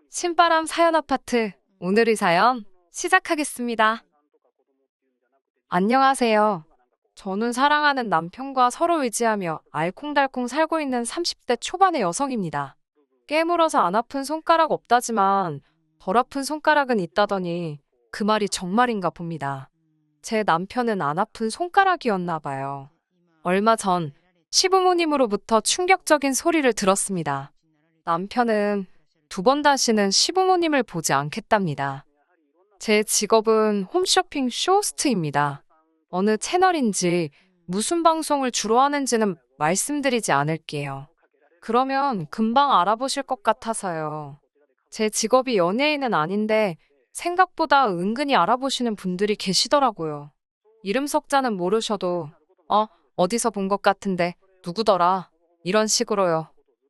신바람 사연 아파트. 오늘의 사연 시작하겠습니다. 안녕하세요. 저는 사랑하는 남편과 서로 의지하며 알콩달콩 살고 있는 30대 초반의 여성입니다. 깨물어서 안 아픈 손가락 없다지만 덜 아픈 손가락은 있다더니 그 말이 정말인가 봅니다. 제 남편은 안 아픈 손가락이었나 봐요. 얼마 전 시부모님으로부터 충격적인 소리를 들었습니다. 남편은 두 번 다시는 시부모님을 보지 않겠답니다. 제 직업은 홈쇼핑 쇼호스트입니다. 어느 채널인지 무슨 방송을 주로 하는지는 말씀드리지 않을게요. 그러면 금방 알아보실 것 같아서요. 제 직업이 연예인은 아닌데 생각보다 은근히 알아보시는 분들이 계시더라고요. 이름 석자는 모르셔도 어디서 본 것 같은데 누구더라? 이런 식으로요.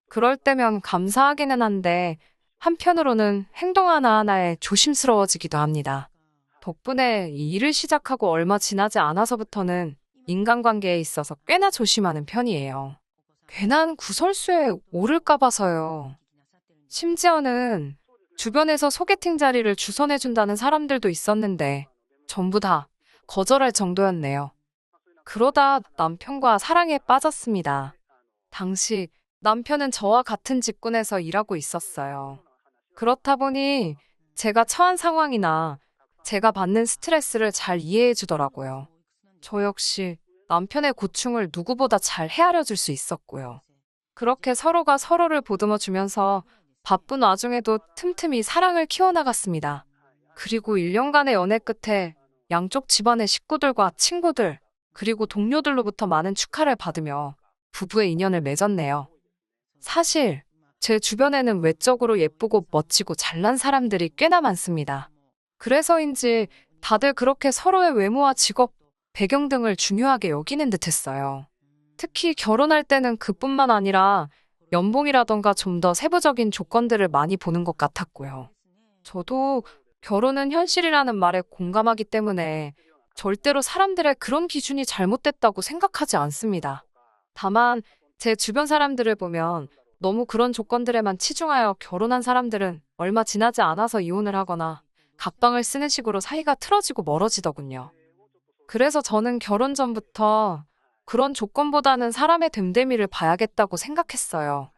그럴 때면 감사하기는 한데 한편으로는 행동 하나하나에 조심스러워지기도 합니다. 덕분에 이 일을 시작하고 얼마 지나지 않아서부터는 인간관계에 있어서 꽤나 조심하는 편이에요. 괜한 구설수에 오를까 봐서요. 심지어는 주변에서 소개팅 자리를 주선해준다는 사람들도 있었는데 전부 다 거절할 정도였네요. 그러다 남편과 사랑에 빠졌습니다. 당시 남편은 저와 같은 직군에서 일하고 있었어요. 그렇다 보니 제가 처한 상황이나 제가 받는 스트레스를 잘 이해해 주더라고요. 저 역시 남편의 고충을 누구보다 잘 헤아려 줄 수 있었고요. 그렇게 서로가 서로를 보듬어 주면서 바쁜 와중에도 틈틈이 사랑을 키워나갔습니다. 그리고 1년간의 연애 끝에 양쪽 집안의 식구들과 친구들, 그리고 동료들로부터 많은 축하를 받으며 부부의 인연을 맺었네요. 사실 제 주변에는 외적으로 예쁘고 멋지고 잘난 사람들이 꽤나 많습니다. 그래서인지 다들 그렇게 서로의 외모와 직업, 배경 등을 중요하게 여기는 듯했어요. 특히 결혼할 때는 그뿐만 아니라 연봉이라던가 좀 더 세부적인 조건들을 많이 보는 것 같았고요. 저도 결혼은 현실이라는 말에 공감하기 때문에 절대로 사람들의 그런 기준이 잘못됐다고 생각하지 않습니다. 다만 제 주변 사람들을 보면 너무 그런 조건들에만 치중하여 결혼한 사람들은 얼마 지나지 않아서 이혼을 하거나 각방을 쓰는 식으로 사이가 틀어지고 멀어지더군요. 그래서 저는 결혼 전부터 그런 조건보다는 사람의 됨됨이를 봐야겠다고 생각했어요.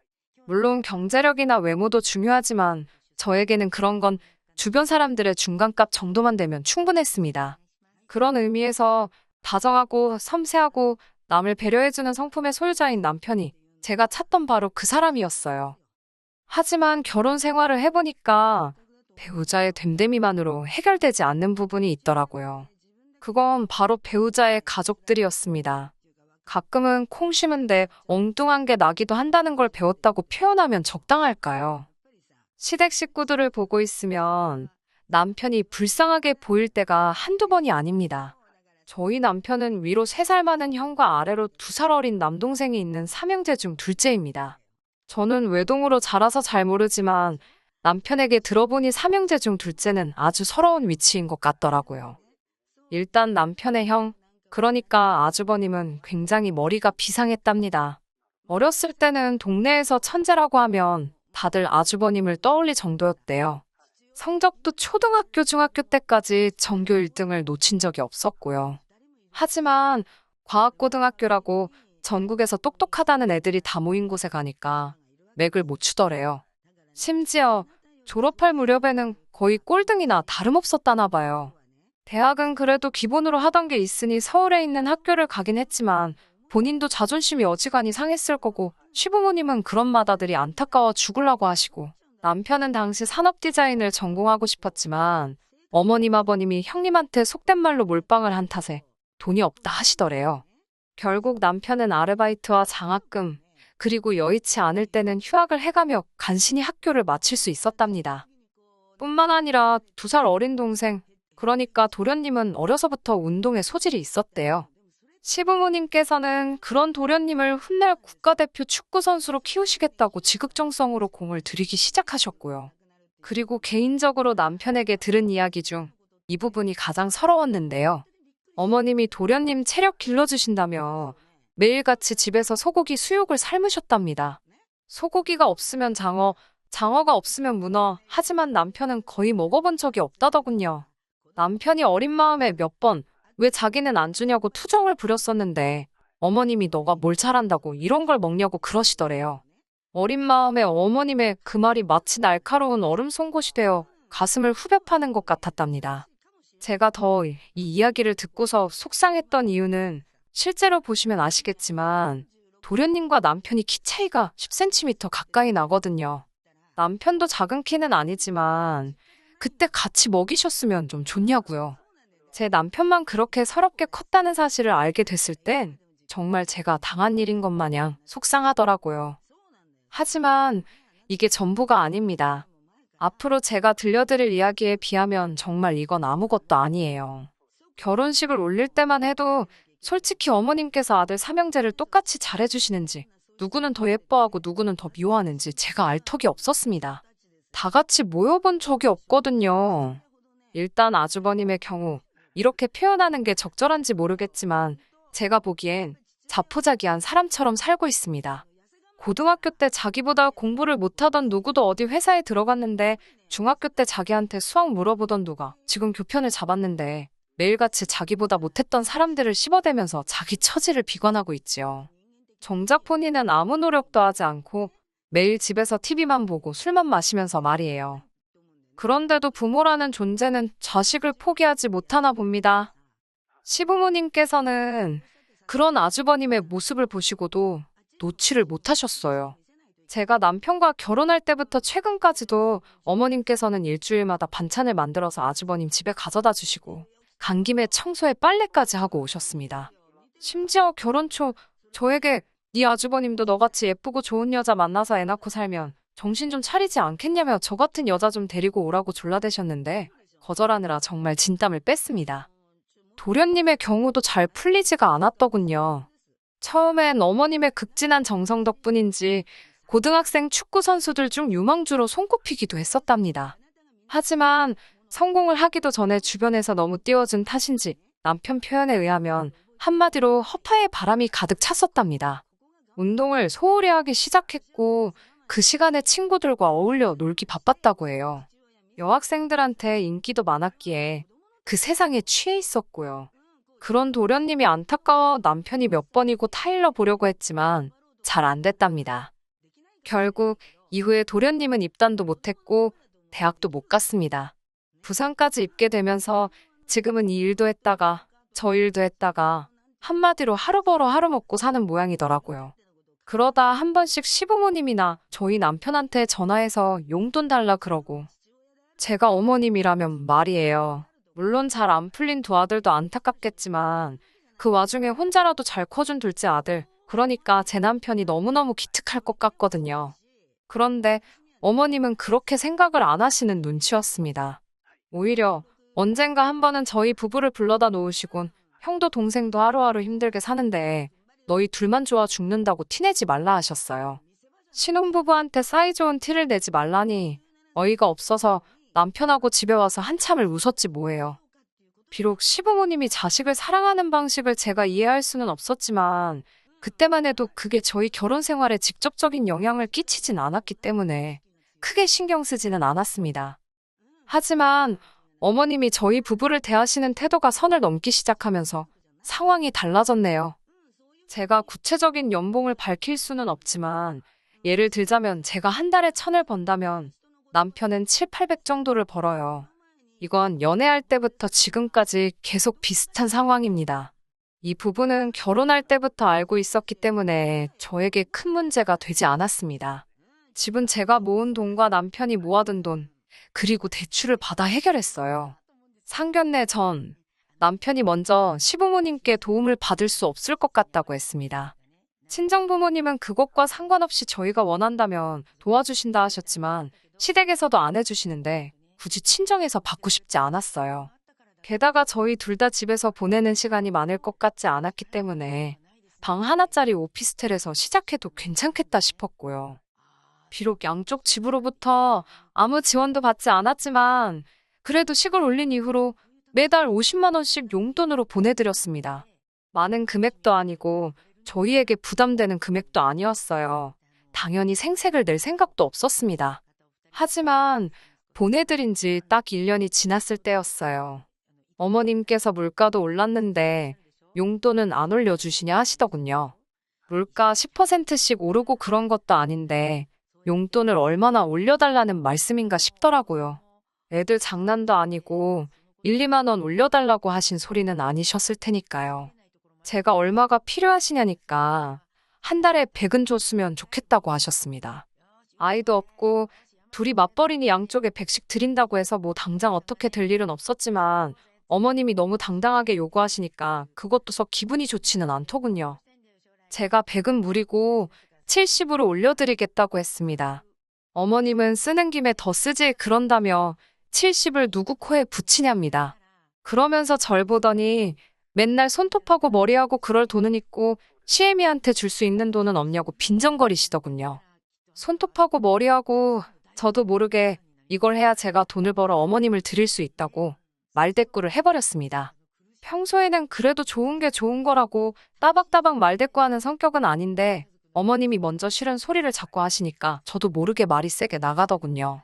물론 경제력이나 외모도 중요하지만 저에게는 그런 건 주변 사람들의 중간값 정도만 되면 충분했습니다. 그런 의미에서 다정하고 섬세하고 남을 배려해주는 성품의 소유자인 남편이 제가 찾던 바로 그 사람이었어요. 하지만 결혼 생활을 해보니까 배우자의 됨됨이만으로 해결되지 않는 부분이 있더라고요. 그건 바로 배우자의 가족들이었습니다. 가끔은 콩 심은데 엉뚱한 게 나기도 한다는 걸 배웠다고 표현하면 적당할까요? 시댁 식구들을 보고 있으면 남편이 불쌍하게 보일 때가 한두 번이 아닙니다. 저희 남편은 위로 3살 많은 형과 아래로 2살 어린 남동생이 있는 삼형제 중 둘째입니다. 저는 외동으로 자라서 잘 모르지만 남편에게 들어보니 삼형제 중 둘째는 아주 서러운 위치인 것 같더라고요. 일단 남편의 형, 그러니까 아주버님은 굉장히 머리가 비상했답니다. 어렸을 때는 동네에서 천재라고 하면 다들 아주버님을 떠올릴 정도였대요. 성적도 초등학교, 중학교 때까지 전교 1등을 놓친 적이 없었고요. 하지만 과학고등학교라고 전국에서 똑똑하다는 애들이 다 모인 곳에 가니까 맥을 못 추더래요. 심지어 졸업할 무렵에는 거의 꼴등이나 다름없었다나 봐요. 대학은 그래도 기본으로 하던 게 있으니 서울에 있는 학교를 가긴 했지만 본인도 자존심이 어지간히 상했을 거고 시부모님은 그런 맏아들이 안타까워 죽으려고 하시고 남편은 당시 산업 디자인을 전공하고 싶었지만 어머님 아버님이 형님한테 속된 말로 몰빵을 한 탓에 돈이 없다 하시더래요. 결국 남편은 아르바이트와 장학금 그리고 여의치 않을 때는 휴학을 해가며 간신히 학교를 마칠 수 있었답니다. 뿐만 아니라 2살 어린 동생, 그러니까 도련님은 어려서부터 운동에 소질이 있었대요. 시부모님께서는 그런 도련님을 훗날 국가대표 축구선수로 키우시겠다고 지극정성으로 공을 들이기 시작하셨고요. 그리고 개인적으로 남편에게 들은 이야기 중 이 부분이 가장 서러웠는데요. 어머님이 도련님 체력 길러주신다며 매일같이 집에서 소고기 수육을 삶으셨답니다. 소고기가 없으면 장어, 장어가 없으면 문어, 하지만 남편은 거의 먹어본 적이 없다더군요. 남편이 어린 마음에 몇 번 왜 자기는 안 주냐고 투정을 부렸었는데 어머님이 너가 뭘 잘한다고 이런 걸 먹냐고 그러시더래요. 어린 마음에 어머님의 그 말이 마치 날카로운 얼음 송곳이 되어 가슴을 후벼 파는 것 같았답니다. 제가 더 이 이야기를 듣고서 속상했던 이유는 실제로 보시면 아시겠지만 도련님과 남편이 키 차이가 10cm 가까이 나거든요. 남편도 작은 키는 아니지만 그때 같이 먹이셨으면 좀 좋냐고요. 제 남편만 그렇게 서럽게 컸다는 사실을 알게 됐을 땐 정말 제가 당한 일인 것 마냥 속상하더라고요. 하지만 이게 전부가 아닙니다. 앞으로 제가 들려드릴 이야기에 비하면 정말 이건 아무것도 아니에요. 결혼식을 올릴 때만 해도 솔직히 어머님께서 아들 삼형제를 똑같이 잘해주시는지, 누구는 더 예뻐하고 누구는 더 미워하는지 제가 알 턱이 없었습니다. 다 같이 모여본 적이 없거든요. 일단 아주버님의 경우 이렇게 표현하는 게 적절한지 모르겠지만 제가 보기엔 자포자기한 사람처럼 살고 있습니다. 고등학교 때 자기보다 공부를 못하던 누구도 어디 회사에 들어갔는데 중학교 때 자기한테 수학 물어보던 누가 지금 교편을 잡았는데 매일같이 자기보다 못했던 사람들을 씹어대면서 자기 처지를 비관하고 있지요. 정작 본인은 아무 노력도 하지 않고 매일 집에서 TV만 보고 술만 마시면서 말이에요. 그런데도 부모라는 존재는 자식을 포기하지 못하나 봅니다. 시부모님께서는 그런 아주버님의 모습을 보시고도 놓지를 못하셨어요. 제가 남편과 결혼할 때부터 최근까지도 어머님께서는 일주일마다 반찬을 만들어서 아주버님 집에 가져다 주시고 간 김에 청소에 빨래까지 하고 오셨습니다. 심지어 결혼 초 저에게 네 아주버님도 너같이 예쁘고 좋은 여자 만나서 애 낳고 살면 정신 좀 차리지 않겠냐며 저 같은 여자 좀 데리고 오라고 졸라대셨는데 거절하느라 정말 진땀을 뺐습니다. 도련님의 경우도 잘 풀리지가 않았더군요. 처음엔 어머님의 극진한 정성 덕분인지 고등학생 축구 선수들 중 유망주로 손꼽히기도 했었답니다. 하지만 성공을 하기도 전에 주변에서 너무 띄워준 탓인지 남편 표현에 의하면 한마디로 허파에 바람이 가득 찼었답니다. 운동을 소홀히 하기 시작했고 그 시간에 친구들과 어울려 놀기 바빴다고 해요. 여학생들한테 인기도 많았기에 그 세상에 취해 있었고요. 그런 도련님이 안타까워 남편이 몇 번이고 타일러 보려고 했지만 잘 안 됐답니다. 결국 이후에 도련님은 입단도 못했고 대학도 못 갔습니다. 부산까지 입게 되면서 지금은 이 일도 했다가 저 일도 했다가 한마디로 하루 벌어 하루 먹고 사는 모양이더라고요. 그러다 한 번씩 시부모님이나 저희 남편한테 전화해서 용돈 달라 그러고 제가 어머님이라면 말이에요. 물론 잘 안 풀린 두 아들도 안타깝겠지만 그 와중에 혼자라도 잘 커준 둘째 아들, 그러니까 제 남편이 너무너무 기특할 것 같거든요. 그런데 어머님은 그렇게 생각을 안 하시는 눈치였습니다. 오히려 언젠가 한 번은 저희 부부를 불러다 놓으시곤 형도 동생도 하루하루 힘들게 사는데 너희 둘만 좋아 죽는다고 티내지 말라 하셨어요. 신혼부부한테 사이좋은 티를 내지 말라니 어이가 없어서 남편하고 집에 와서 한참을 웃었지 뭐예요. 비록 시부모님이 자식을 사랑하는 방식을 제가 이해할 수는 없었지만 그때만 해도 그게 저희 결혼 생활에 직접적인 영향을 끼치진 않았기 때문에 크게 신경 쓰지는 않았습니다. 하지만 어머님이 저희 부부를 대하시는 태도가 선을 넘기 시작하면서 상황이 달라졌네요. 제가 구체적인 연봉을 밝힐 수는 없지만 예를 들자면 제가 한 달에 1,000을 번다면 남편은 7, 800 정도를 벌어요. 이건 연애할 때부터 지금까지 계속 비슷한 상황입니다. 이 부분은 결혼할 때부터 알고 있었기 때문에 저에게 큰 문제가 되지 않았습니다. 집은 제가 모은 돈과 남편이 모아둔 돈, 그리고 대출을 받아 해결했어요. 상견례 전 남편이 먼저 시부모님께 도움을 받을 수 없을 것 같다고 했습니다. 친정부모님은 그것과 상관없이 저희가 원한다면 도와주신다 하셨지만 시댁에서도 안 해주시는데 굳이 친정에서 받고 싶지 않았어요. 게다가 저희 둘 다 집에서 보내는 시간이 많을 것 같지 않았기 때문에 방 하나짜리 오피스텔에서 시작해도 괜찮겠다 싶었고요. 비록 양쪽 집으로부터 아무 지원도 받지 않았지만 그래도 식을 올린 이후로 매달 50만 원씩 용돈으로 보내드렸습니다. 많은 금액도 아니고 저희에게 부담되는 금액도 아니었어요. 당연히 생색을 낼 생각도 없었습니다. 하지만 보내드린 지 딱 1년이 지났을 때였어요. 어머님께서 물가도 올랐는데 용돈은 안 올려주시냐 하시더군요. 물가 10%씩 오르고 그런 것도 아닌데 용돈을 얼마나 올려달라는 말씀인가 싶더라고요. 애들 장난도 아니고 1, 2만 원 올려달라고 하신 소리는 아니셨을 테니까요. 제가 얼마가 필요하시냐니까 한 달에 100은 줬으면 좋겠다고 하셨습니다. 아이도 없고 둘이 맞벌이니 양쪽에 100씩 드린다고 해서 뭐 당장 어떻게 될 일은 없었지만 어머님이 너무 당당하게 요구하시니까 그것도 썩 기분이 좋지는 않더군요. 제가 100은 무리고 70으로 올려드리겠다고 했습니다. 어머님은 쓰는 김에 더 쓰지 그런다며 70을 누구 코에 붙이냐입니다. 그러면서 절 보더니 맨날 손톱하고 머리하고 그럴 돈은 있고 시애미한테 줄 수 있는 돈은 없냐고 빈정거리시더군요. 손톱하고 머리하고 저도 모르게 이걸 해야 제가 돈을 벌어 어머님을 드릴 수 있다고 말대꾸를 해버렸습니다. 평소에는 그래도 좋은 게 좋은 거라고 따박따박 말대꾸하는 성격은 아닌데 어머님이 먼저 싫은 소리를 자꾸 하시니까 저도 모르게 말이 세게 나가더군요.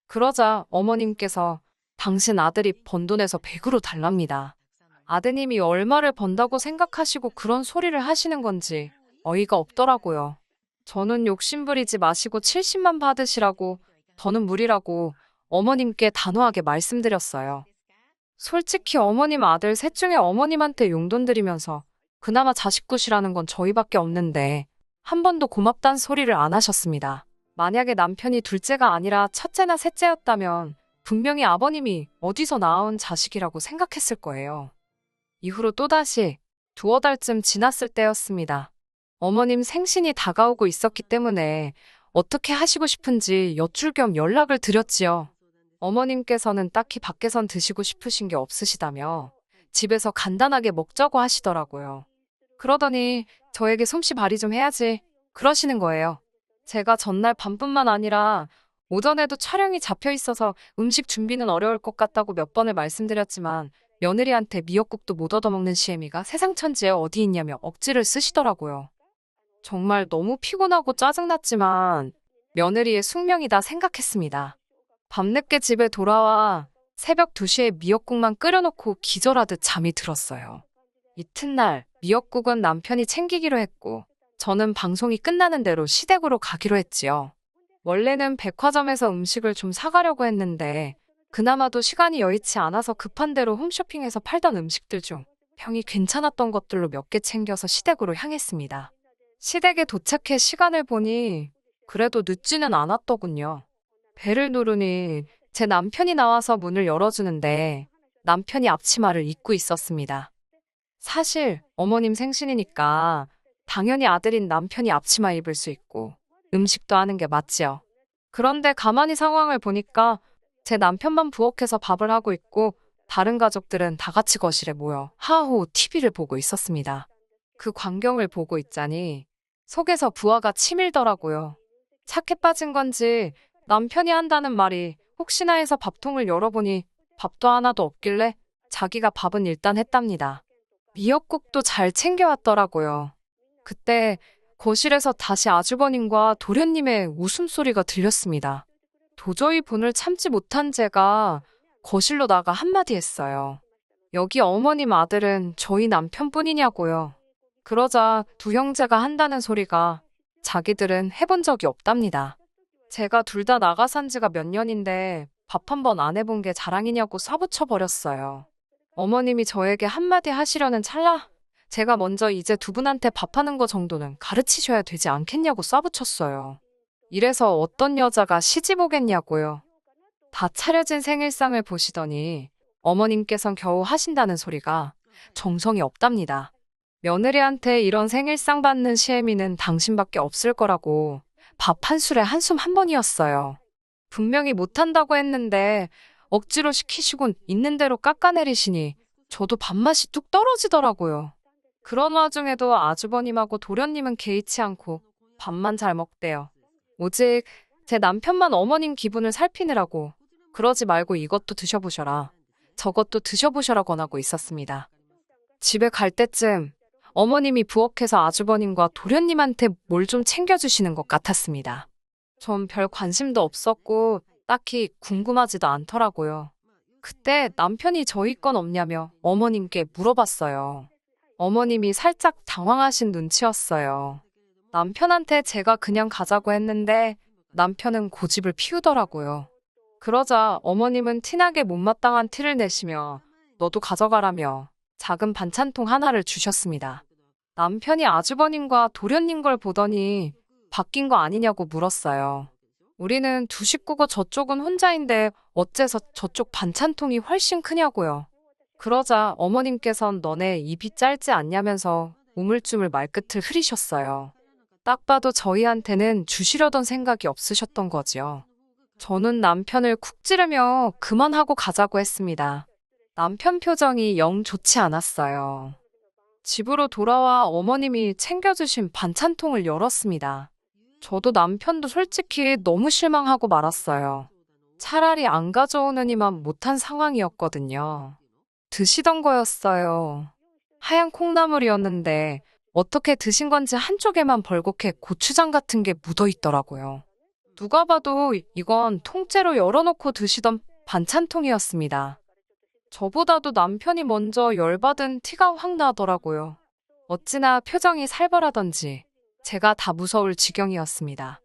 그러자 어머님께서 당신 아들이 번 돈에서 100으로 달랍니다. 아드님이 얼마를 번다고 생각하시고 그런 소리를 하시는 건지 어이가 없더라고요. 저는 욕심부리지 마시고 70만 받으시라고 더는 무리라고 어머님께 단호하게 말씀드렸어요. 솔직히 어머님 아들 셋 중에 어머님한테 용돈 드리면서 그나마 자식굿이라는 건 저희밖에 없는데 한 번도 고맙단 소리를 안 하셨습니다. 만약에 남편이 둘째가 아니라 첫째나 셋째였다면 분명히 아버님이 어디서 낳아온 자식이라고 생각했을 거예요. 이후로 또다시 두어 달쯤 지났을 때였습니다. 어머님 생신이 다가오고 있었기 때문에 어떻게 하시고 싶은지 여쭐 겸 연락을 드렸지요. 어머님께서는 딱히 밖에선 드시고 싶으신 게 없으시다며 집에서 간단하게 먹자고 하시더라고요. 그러더니 저에게 솜씨 발휘 좀 해야지 그러시는 거예요. 제가 전날 밤뿐만 아니라 오전에도 촬영이 잡혀 있어서 음식 준비는 어려울 것 같다고 몇 번을 말씀드렸지만 며느리한테 미역국도 못 얻어먹는 시애미가 세상 천지에 어디 있냐며 억지를 쓰시더라고요. 정말 너무 피곤하고 짜증났지만 며느리의 숙명이다 생각했습니다. 밤늦게 집에 돌아와 새벽 2시에 미역국만 끓여놓고 기절하듯 잠이 들었어요. 이튿날 미역국은 남편이 챙기기로 했고 저는 방송이 끝나는 대로 시댁으로 가기로 했지요. 원래는 백화점에서 음식을 좀 사가려고 했는데 그나마도 시간이 여의치 않아서 급한 대로 홈쇼핑에서 팔던 음식들 중 평이 괜찮았던 것들로 몇 개 챙겨서 시댁으로 향했습니다. 시댁에 도착해 시간을 보니 그래도 늦지는 않았더군요. 배를 누르니 제 남편이 나와서 문을 열어주는데 남편이 앞치마를 입고 있었습니다. 사실 어머님 생신이니까 당연히 아들인 남편이 앞치마 입을 수 있고 음식도 하는 게 맞지요. 그런데 가만히 상황을 보니까 제 남편만 부엌에서 밥을 하고 있고 다른 가족들은 다 같이 거실에 모여 하하호 TV를 보고 있었습니다. 그 광경을 보고 있자니 속에서 부하가 치밀더라고요. 착해 빠진 건지 남편이 한다는 말이 혹시나 해서 밥통을 열어보니 밥도 하나도 없길래 자기가 밥은 일단 했답니다. 미역국도 잘 챙겨왔더라고요. 그때 거실에서 다시 아주버님과 도련님의 웃음소리가 들렸습니다. 도저히 분을 참지 못한 제가 거실로 나가 한마디 했어요. 여기 어머님 아들은 저희 남편뿐이냐고요. 그러자 두 형제가 한다는 소리가 자기들은 해본 적이 없답니다. 제가 둘 다 나가 산 지가 몇 년인데 밥 한 번 안 해본 게 자랑이냐고 쏴붙여 버렸어요. 어머님이 저에게 한마디 하시려는 찰나 제가 먼저 이제 두 분한테 밥하는 거 정도는 가르치셔야 되지 않겠냐고 쏴붙였어요. 이래서 어떤 여자가 시집 오겠냐고요. 다 차려진 생일상을 보시더니 어머님께선 겨우 하신다는 소리가 정성이 없답니다. 며느리한테 이런 생일상 받는 시애미는 당신밖에 없을 거라고 밥 한 술에 한숨 한 번이었어요. 분명히 못한다고 했는데 억지로 시키시곤 있는 대로 깎아내리시니 저도 밥맛이 뚝 떨어지더라고요. 그런 와중에도 아주버님하고 도련님은 개의치 않고 밥만 잘 먹대요. 오직 제 남편만 어머님 기분을 살피느라고 그러지 말고 이것도 드셔보셔라, 저것도 드셔보셔라 권하고 있었습니다. 집에 갈 때쯤 어머님이 부엌에서 아주버님과 도련님한테 뭘 좀 챙겨주시는 것 같았습니다. 전 별 관심도 없었고 딱히 궁금하지도 않더라고요. 그때 남편이 저희 건 없냐며 어머님께 물어봤어요. 어머님이 살짝 당황하신 눈치였어요. 남편한테 제가 그냥 가자고 했는데 남편은 고집을 피우더라고요. 그러자 어머님은 티나게 못마땅한 티를 내시며 너도 가져가라며 작은 반찬통 하나를 주셨습니다. 남편이 아주버님과 도련님 걸 보더니 바뀐 거 아니냐고 물었어요. 우리는 두 식구고 저쪽은 혼자인데 어째서 저쪽 반찬통이 훨씬 크냐고요. 그러자 어머님께선 너네 입이 짧지 않냐면서 우물쭈물 말끝을 흐리셨어요. 딱 봐도 저희한테는 주시려던 생각이 없으셨던 거지요. 저는 남편을 쿡 찌르며 그만하고 가자고 했습니다. 남편 표정이 영 좋지 않았어요. 집으로 돌아와 어머님이 챙겨주신 반찬통을 열었습니다. 저도 남편도 솔직히 너무 실망하고 말았어요. 차라리 안 가져오느니만 못한 상황이었거든요. 드시던 거였어요. 하얀 콩나물이었는데 어떻게 드신 건지 한쪽에만 벌겋게 고추장 같은 게 묻어 있더라고요. 누가 봐도 이건 통째로 열어놓고 드시던 반찬통이었습니다. 저보다도 남편이 먼저 열받은 티가 확 나더라고요. 어찌나 표정이 살벌하던지 제가 다 무서울 지경이었습니다.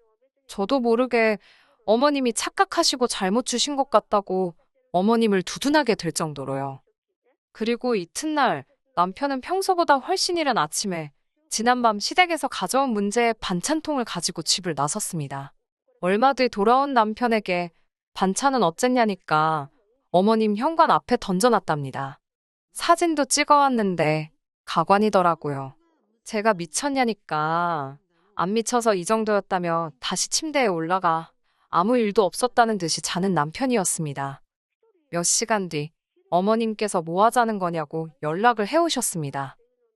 저도 모르게 어머님이 착각하시고 잘못 주신 것 같다고 어머님을 두둔하게 될 정도로요. 그리고 이튿날 남편은 평소보다 훨씬 이른 아침에 지난밤 시댁에서 가져온 문제의 반찬통을 가지고 집을 나섰습니다. 얼마 뒤 돌아온 남편에게 반찬은 어쨌냐니까 어머님 현관 앞에 던져놨답니다. 사진도 찍어왔는데 가관이더라고요. 제가 미쳤냐니까 안 미쳐서 이 정도였다며 다시 침대에 올라가 아무 일도 없었다는 듯이 자는 남편이었습니다. 몇 시간 뒤 어머님께서 뭐 하자는 거냐고 연락을 해오셨습니다.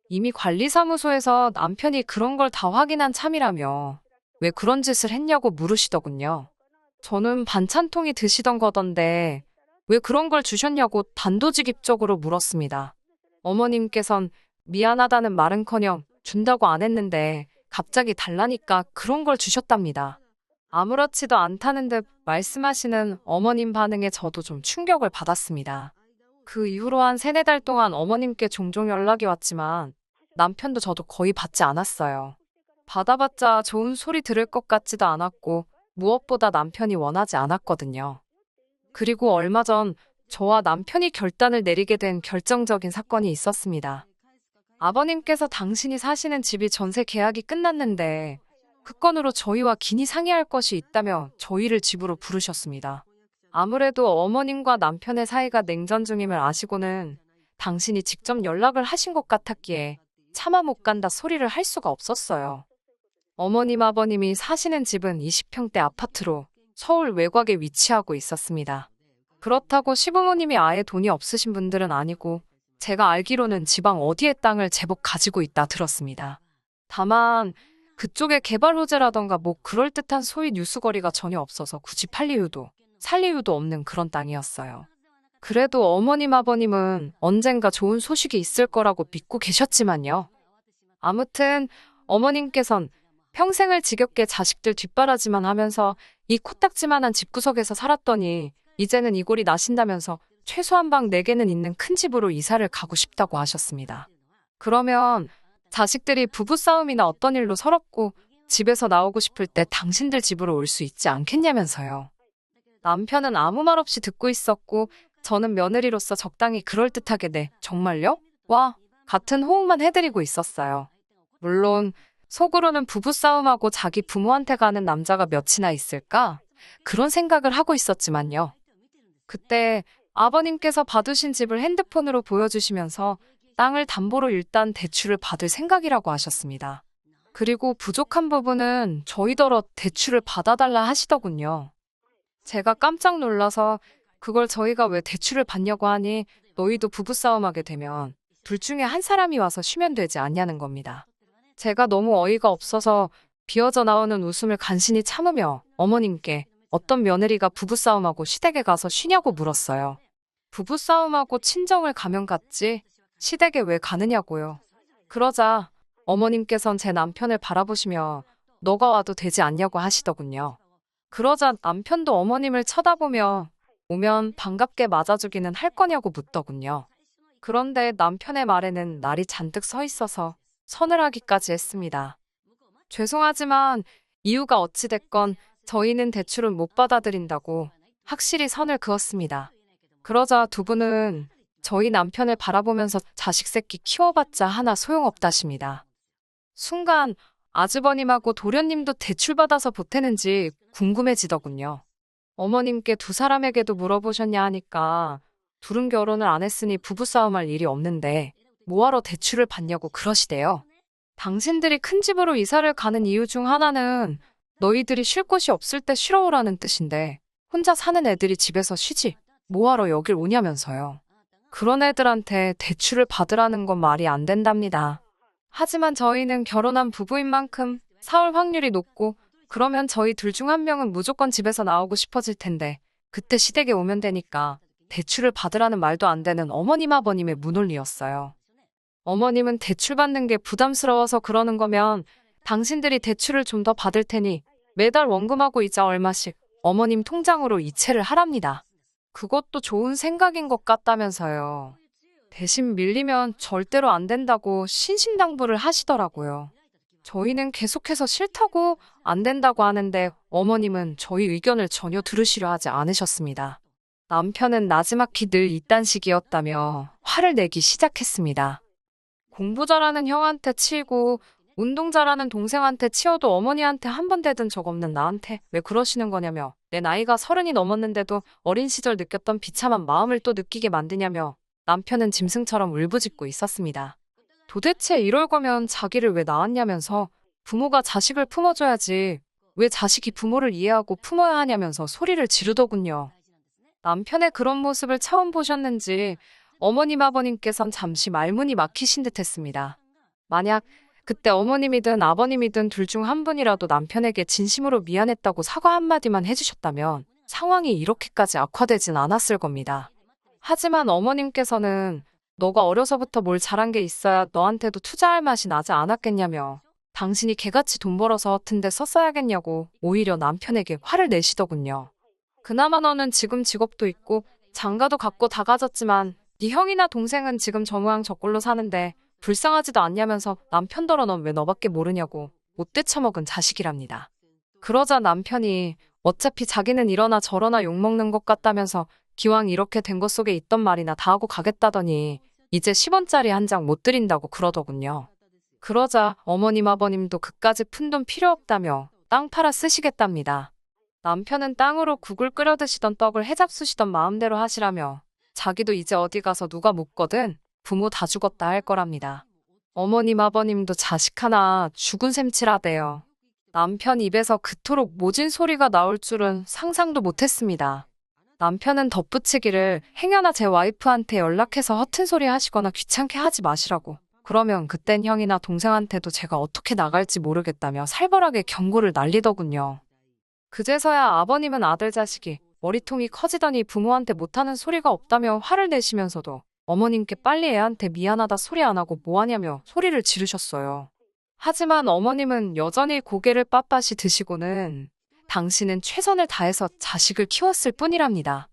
이미 관리사무소에서 남편이 그런 걸 다 확인한 참이라며 왜 그런 짓을 했냐고 물으시더군요. 저는 반찬통이 드시던 거던데 왜 그런 걸 주셨냐고 단도직입적으로 물었습니다. 어머님께선 미안하다는 말은커녕 준다고 안 했는데 갑자기 달라니까 그런 걸 주셨답니다. 아무렇지도 않다는 듯 말씀하시는 어머님 반응에 저도 좀 충격을 받았습니다. 그 이후로 한 3-4달 동안 어머님께 종종 연락이 왔지만 남편도 저도 거의 받지 않았어요. 받아봤자 좋은 소리 들을 것 같지도 않았고 무엇보다 남편이 원하지 않았거든요. 그리고 얼마 전 저와 남편이 결단을 내리게 된 결정적인 사건이 있었습니다. 아버님께서 당신이 사시는 집이 전세 계약이 끝났는데 그 건으로 저희와 긴히 상의할 것이 있다며 저희를 집으로 부르셨습니다. 아무래도 어머님과 남편의 사이가 냉전 중임을 아시고는 당신이 직접 연락을 하신 것 같았기에 차마 못 간다 소리를 할 수가 없었어요. 어머님 아버님이 사시는 집은 20평대 아파트로 서울 외곽에 위치하고 있었습니다. 그렇다고 시부모님이 아예 돈이 없으신 분들은 아니고 제가 알기로는 지방 어디에 땅을 제법 가지고 있다 들었습니다. 다만 그쪽에 개발 호재라던가 뭐 그럴듯한 소위 뉴스거리가 전혀 없어서 굳이 팔 이유도 살 이유도 없는 그런 땅이었어요. 그래도 어머님 아버님은 언젠가 좋은 소식이 있을 거라고 믿고 계셨지만요. 아무튼 어머님께선 평생을 지겹게 자식들 뒷바라지만 하면서 이 코딱지만한 집구석에서 살았더니 이제는 이골이 나신다면서 최소한 방 4개는 있는 큰 집으로 이사를 가고 싶다고 하셨습니다. 그러면 자식들이 부부싸움이나 어떤 일로 서럽고 집에서 나오고 싶을 때 당신들 집으로 올 수 있지 않겠냐면서요. 남편은 아무 말 없이 듣고 있었고 저는 며느리로서 적당히 그럴듯하게 네, 정말요? 와, 같은 호응만 해드리고 있었어요. 물론 속으로는 부부싸움하고 자기 부모한테 가는 남자가 몇이나 있을까? 그런 생각을 하고 있었지만요. 그때 아버님께서 받으신 집을 핸드폰으로 보여주시면서 땅을 담보로 일단 대출을 받을 생각이라고 하셨습니다. 그리고 부족한 부분은 저희더러 대출을 받아달라 하시더군요. 제가 깜짝 놀라서 그걸 저희가 왜 대출을 받냐고 하니 너희도 부부싸움하게 되면 둘 중에 한 사람이 와서 쉬면 되지 않냐는 겁니다. 제가 너무 어이가 없어서 비어져 나오는 웃음을 간신히 참으며 어머님께 어떤 며느리가 부부싸움하고 시댁에 가서 쉬냐고 물었어요. 부부싸움하고 친정을 가면 갔지 시댁에 왜 가느냐고요. 그러자 어머님께선 제 남편을 바라보시며 너가 와도 되지 않냐고 하시더군요. 그러자 남편도 어머님을 쳐다보며 오면 반갑게 맞아주기는 할 거냐고 묻더군요. 그런데 남편의 말에는 날이 잔뜩 서 있어서 서늘하기까지 했습니다. 죄송하지만 이유가 어찌됐건 저희는 대출을 못 받아들인다고 확실히 선을 그었습니다. 그러자 두 분은 저희 남편을 바라보면서 자식 새끼 키워봤자 하나 소용없다십니다. 순간 아주버님하고 도련님도 대출받아서 보태는지 궁금해지더군요. 어머님께 두 사람에게도 물어보셨냐 하니까 둘은 결혼을 안 했으니 부부싸움할 일이 없는데 뭐하러 대출을 받냐고 그러시대요. 당신들이 큰 집으로 이사를 가는 이유 중 하나는 너희들이 쉴 곳이 없을 때 쉬러 오라는 뜻인데 혼자 사는 애들이 집에서 쉬지 뭐하러 여길 오냐면서요. 그런 애들한테 대출을 받으라는 건 말이 안 된답니다. 하지만 저희는 결혼한 부부인 만큼 사올 확률이 높고 그러면 저희 둘 중 한 명은 무조건 집에서 나오고 싶어질 텐데 그때 시댁에 오면 되니까 대출을 받으라는 말도 안 되는 어머님 아버님의 문논리였어요. 어머님은 대출 받는 게 부담스러워서 그러는 거면 당신들이 대출을 좀 더 받을 테니 매달 원금하고 이자 얼마씩 어머님 통장으로 이체를 하랍니다. 그것도 좋은 생각인 것 같다면서요. 대신 밀리면 절대로 안 된다고 신신당부를 하시더라고요. 저희는 계속해서 싫다고 안 된다고 하는데 어머님은 저희 의견을 전혀 들으시려 하지 않으셨습니다. 남편은 나지막히 늘 이딴 식이었다며 화를 내기 시작했습니다. 공부 잘하는 형한테 치이고 운동 잘하는 동생한테 치여도 어머니한테 한 번 대든 적 없는 나한테 왜 그러시는 거냐며 내 나이가 30이 넘었는데도 어린 시절 느꼈던 비참한 마음을 또 느끼게 만드냐며 남편은 짐승처럼 울부짖고 있었습니다. 도대체 이럴 거면 자기를 왜 낳았냐면서 부모가 자식을 품어줘야지 왜 자식이 부모를 이해하고 품어야 하냐면서 소리를 지르더군요. 남편의 그런 모습을 처음 보셨는지 어머님 아버님께선 잠시 말문이 막히신 듯 했습니다. 만약 그때 어머님이든 아버님이든 둘 중 한 분이라도 남편에게 진심으로 미안했다고 사과 한마디만 해주셨다면 상황이 이렇게까지 악화되진 않았을 겁니다. 하지만 어머님께서는 너가 어려서부터 뭘 잘한 게 있어야 너한테도 투자할 맛이 나지 않았겠냐며 당신이 개같이 돈 벌어서 허튼 데 썼어야겠냐고 오히려 남편에게 화를 내시더군요. 그나마 너는 지금 직업도 있고 장가도 갖고 다 가졌지만 네 형이나 동생은 지금 저 모양 저 꼴로 사는데 불쌍하지도 않냐면서 남편더러 넌 왜 너밖에 모르냐고 못돼 처먹은 자식이랍니다. 그러자 남편이 어차피 자기는 이러나 저러나 욕먹는 것 같다면서 기왕 이렇게 된 것 속에 있던 말이나 다 하고 가겠다더니 이제 10원짜리 한 장 못 드린다고 그러더군요. 그러자 어머님 아버님도 그까지 푼 돈 필요 없다며 땅 팔아 쓰시겠답니다. 남편은 땅으로 국을 끓여 드시던 떡을 해잡수시던 마음대로 하시라며 자기도 이제 어디 가서 누가 묻거든 부모 다 죽었다 할 거랍니다. 어머님 아버님도 자식 하나 죽은 셈치라대요. 남편 입에서 그토록 모진 소리가 나올 줄은 상상도 못했습니다. 남편은 덧붙이기를 행여나 제 와이프한테 연락해서 허튼 소리 하시거나 귀찮게 하지 마시라고. 그러면 그땐 형이나 동생한테도 제가 어떻게 나갈지 모르겠다며 살벌하게 경고를 날리더군요. 그제서야 아버님은 아들 자식이 머리통이 커지더니 부모한테 못하는 소리가 없다며 화를 내시면서도 어머님께 빨리 애한테 미안하다 소리 안 하고 뭐하냐며 소리를 지르셨어요. 하지만 어머님은 여전히 고개를 빳빳이 드시고는 당신은 최선을 다해서 자식을 키웠을 뿐이랍니다.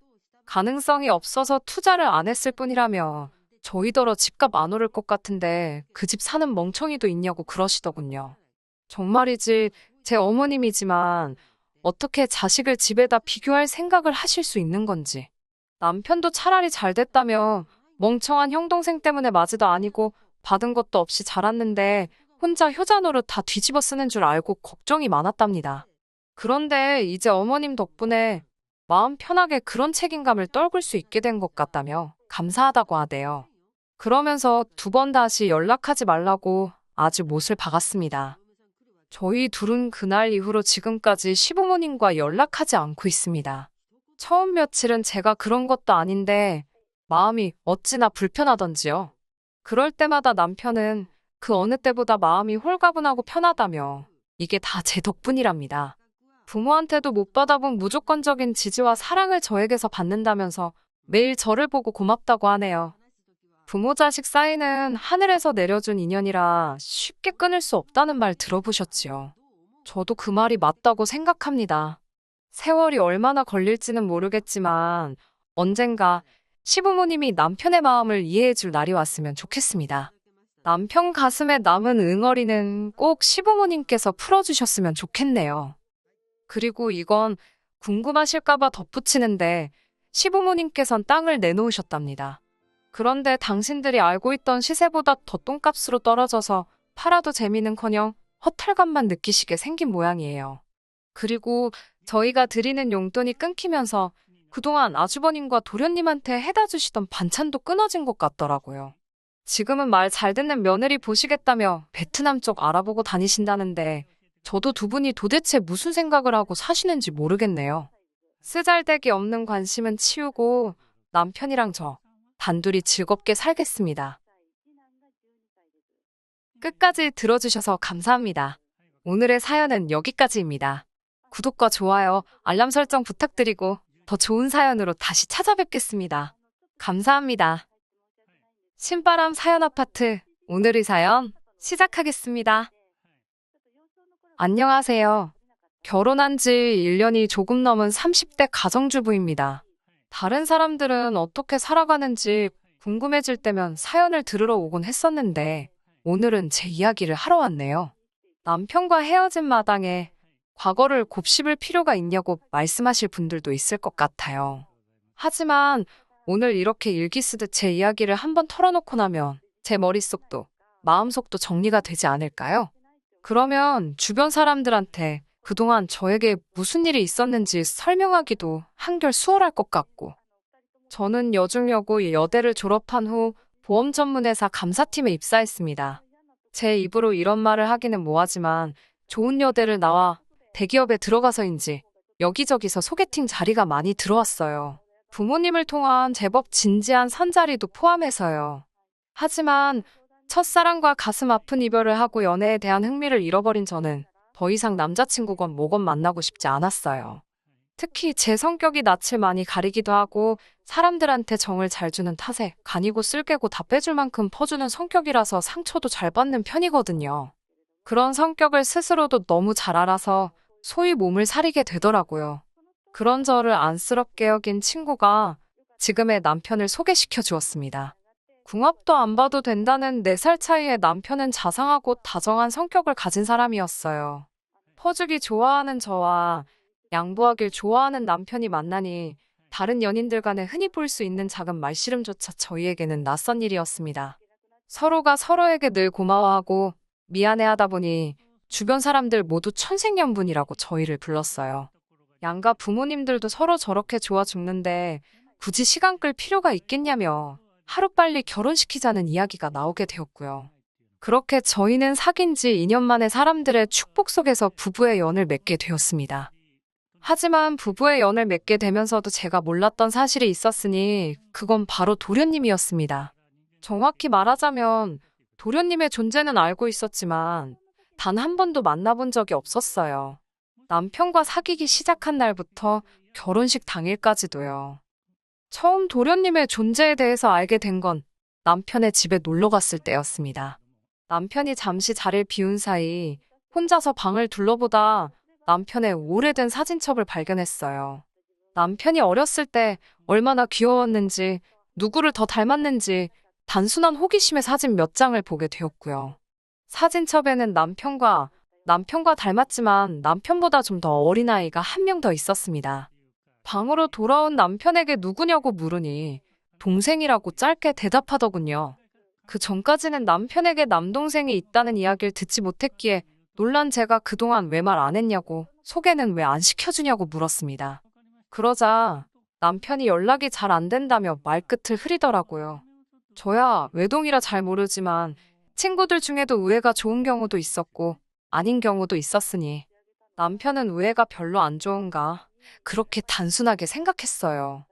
가능성이 없어서 투자를 안 했을 뿐이라며 저희더러 집값 안 오를 것 같은데 그 집 사는 멍청이도 있냐고 그러시더군요. 정말이지 제 어머님이지만 어떻게 자식을 집에다 비교할 생각을 하실 수 있는 건지. 남편도 차라리 잘 됐다며 멍청한 형 동생 때문에 맞이도 아니고 받은 것도 없이 자랐는데 혼자 효자 노릇 다 뒤집어 쓰는 줄 알고 걱정이 많았답니다. 그런데 이제 어머님 덕분에 마음 편하게 그런 책임감을 떨굴 수 있게 된 것 같다며 감사하다고 하대요. 그러면서 두 번 다시 연락하지 말라고 아주 못을 박았습니다. 저희 둘은 그날 이후로 지금까지 시부모님과 연락하지 않고 있습니다. 처음 며칠은 제가 그런 것도 아닌데 마음이 어찌나 불편하던지요. 그럴 때마다 남편은 그 어느 때보다 마음이 홀가분하고 편하다며 이게 다 제 덕분이랍니다. 부모한테도 못 받아본 무조건적인 지지와 사랑을 저에게서 받는다면서 매일 저를 보고 고맙다고 하네요. 부모 자식 사이는 하늘에서 내려준 인연이라 쉽게 끊을 수 없다는 말 들어보셨지요. 저도 그 말이 맞다고 생각합니다. 세월이 얼마나 걸릴지는 모르겠지만 언젠가 시부모님이 남편의 마음을 이해해 줄 날이 왔으면 좋겠습니다. 남편 가슴에 남은 응어리는 꼭 시부모님께서 풀어주셨으면 좋겠네요. 그리고 이건 궁금하실까봐 덧붙이는데 시부모님께선 땅을 내놓으셨답니다. 그런데 당신들이 알고 있던 시세보다 더 똥값으로 떨어져서 팔아도 재미는커녕 허탈감만 느끼시게 생긴 모양이에요. 그리고 저희가 드리는 용돈이 끊기면서 그동안 아주버님과 도련님한테 해다 주시던 반찬도 끊어진 것 같더라고요. 지금은 말 잘 듣는 며느리 보시겠다며 베트남 쪽 알아보고 다니신다는데 저도 두 분이 도대체 무슨 생각을 하고 사시는지 모르겠네요. 쓰잘데기 없는 관심은 치우고 남편이랑 저 단둘이 즐겁게 살겠습니다. 끝까지 들어주셔서 감사합니다. 오늘의 사연은 여기까지입니다. 구독과 좋아요, 알람 설정 부탁드리고 더 좋은 사연으로 다시 찾아뵙겠습니다. 감사합니다. 신바람 사연 아파트, 오늘의 사연 시작하겠습니다. 안녕하세요. 결혼한 지 1년이 조금 넘은 30대 가정주부입니다. 다른 사람들은 어떻게 살아가는지 궁금해질 때면 사연을 들으러 오곤 했었는데 오늘은 제 이야기를 하러 왔네요. 남편과 헤어진 마당에 과거를 곱씹을 필요가 있냐고 말씀하실 분들도 있을 것 같아요. 하지만 오늘 이렇게 일기 쓰듯 제 이야기를 한번 털어놓고 나면 제 머릿속도 마음속도 정리가 되지 않을까요? 그러면 주변 사람들한테 그동안 저에게 무슨 일이 있었는지 설명하기도 한결 수월할 것 같고, 저는 여중여고 여대를 졸업한 후 보험 전문회사 감사팀에 입사했습니다. 제 입으로 이런 말을 하기는 뭐하지만 좋은 여대를 나와 대기업에 들어가서인지 여기저기서 소개팅 자리가 많이 들어왔어요. 부모님을 통한 제법 진지한 선자리도 포함해서요. 하지만 첫사랑과 가슴 아픈 이별을 하고 연애에 대한 흥미를 잃어버린 저는 더 이상 남자친구건 뭐건 만나고 싶지 않았어요. 특히 제 성격이 낯을 많이 가리기도 하고 사람들한테 정을 잘 주는 탓에 간이고 쓸개고 다 빼줄 만큼 퍼주는 성격이라서 상처도 잘 받는 편이거든요. 그런 성격을 스스로도 너무 잘 알아서 소위 몸을 사리게 되더라고요. 그런 저를 안쓰럽게 여긴 친구가 지금의 남편을 소개시켜 주었습니다. 궁합도 안 봐도 된다는 4살 차이의 남편은 자상하고 다정한 성격을 가진 사람이었어요. 퍼주기 좋아하는 저와 양보하길 좋아하는 남편이 만나니 다른 연인들 간에 흔히 볼 수 있는 작은 말씨름조차 저희에게는 낯선 일이었습니다. 서로가 서로에게 늘 고마워하고 미안해하다 보니 주변 사람들 모두 천생연분이라고 저희를 불렀어요. 양가 부모님들도 서로 저렇게 좋아 죽는데 굳이 시간 끌 필요가 있겠냐며 하루빨리 결혼시키자는 이야기가 나오게 되었고요. 그렇게 저희는 사귄 지 2년 만에 사람들의 축복 속에서 부부의 연을 맺게 되었습니다. 하지만 부부의 연을 맺게 되면서도 제가 몰랐던 사실이 있었으니 그건 바로 도련님이었습니다. 정확히 말하자면 도련님의 존재는 알고 있었지만 단 한 번도 만나본 적이 없었어요. 남편과 사귀기 시작한 날부터 결혼식 당일까지도요. 처음 도련님의 존재에 대해서 알게 된 건 남편의 집에 놀러 갔을 때였습니다. 남편이 잠시 자리를 비운 사이 혼자서 방을 둘러보다 남편의 오래된 사진첩을 발견했어요. 남편이 어렸을 때 얼마나 귀여웠는지, 누구를 더 닮았는지 단순한 호기심의 사진 몇 장을 보게 되었고요. 사진첩에는 남편과 닮았지만 남편보다 좀 더 어린 아이가 한 명 더 있었습니다. 방으로 돌아온 남편에게 누구냐고 물으니 동생이라고 짧게 대답하더군요. 그 전까지는 남편에게 남동생이 있다는 이야기를 듣지 못했기에 놀란 제가 그동안 왜 말 안 했냐고, 소개는 왜 안 시켜주냐고 물었습니다. 그러자 남편이 연락이 잘 안 된다며 말끝을 흐리더라고요. 저야 외동이라 잘 모르지만 친구들 중에도 우애가 좋은 경우도 있었고 아닌 경우도 있었으니 남편은 우애가 별로 안 좋은가, 그렇게 단순하게 생각했어요.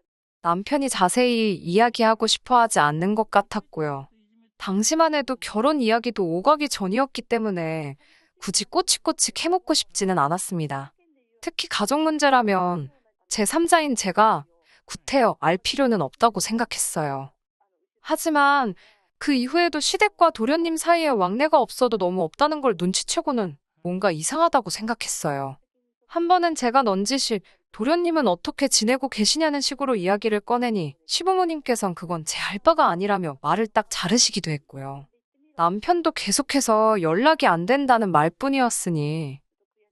남편이 자세히 이야기하고 싶어 하지 않는 것 같았고요. 당시만 해도 결혼 이야기도 오가기 전이었기 때문에 굳이 꼬치꼬치 캐묻고 싶지는 않았습니다. 특히 가족 문제라면 제3자인 제가 구태여 알 필요는 없다고 생각했어요. 하지만 그 이후에도 시댁과 도련님 사이에 왕래가 없어도 너무 없다는 걸 눈치채고는 뭔가 이상하다고 생각했어요. 한 번은 제가 넌지시 도련님은 어떻게 지내고 계시냐는 식으로 이야기를 꺼내니 시부모님께선 그건 제 할 바가 아니라며 말을 딱 자르시기도 했고요. 남편도 계속해서 연락이 안 된다는 말뿐이었으니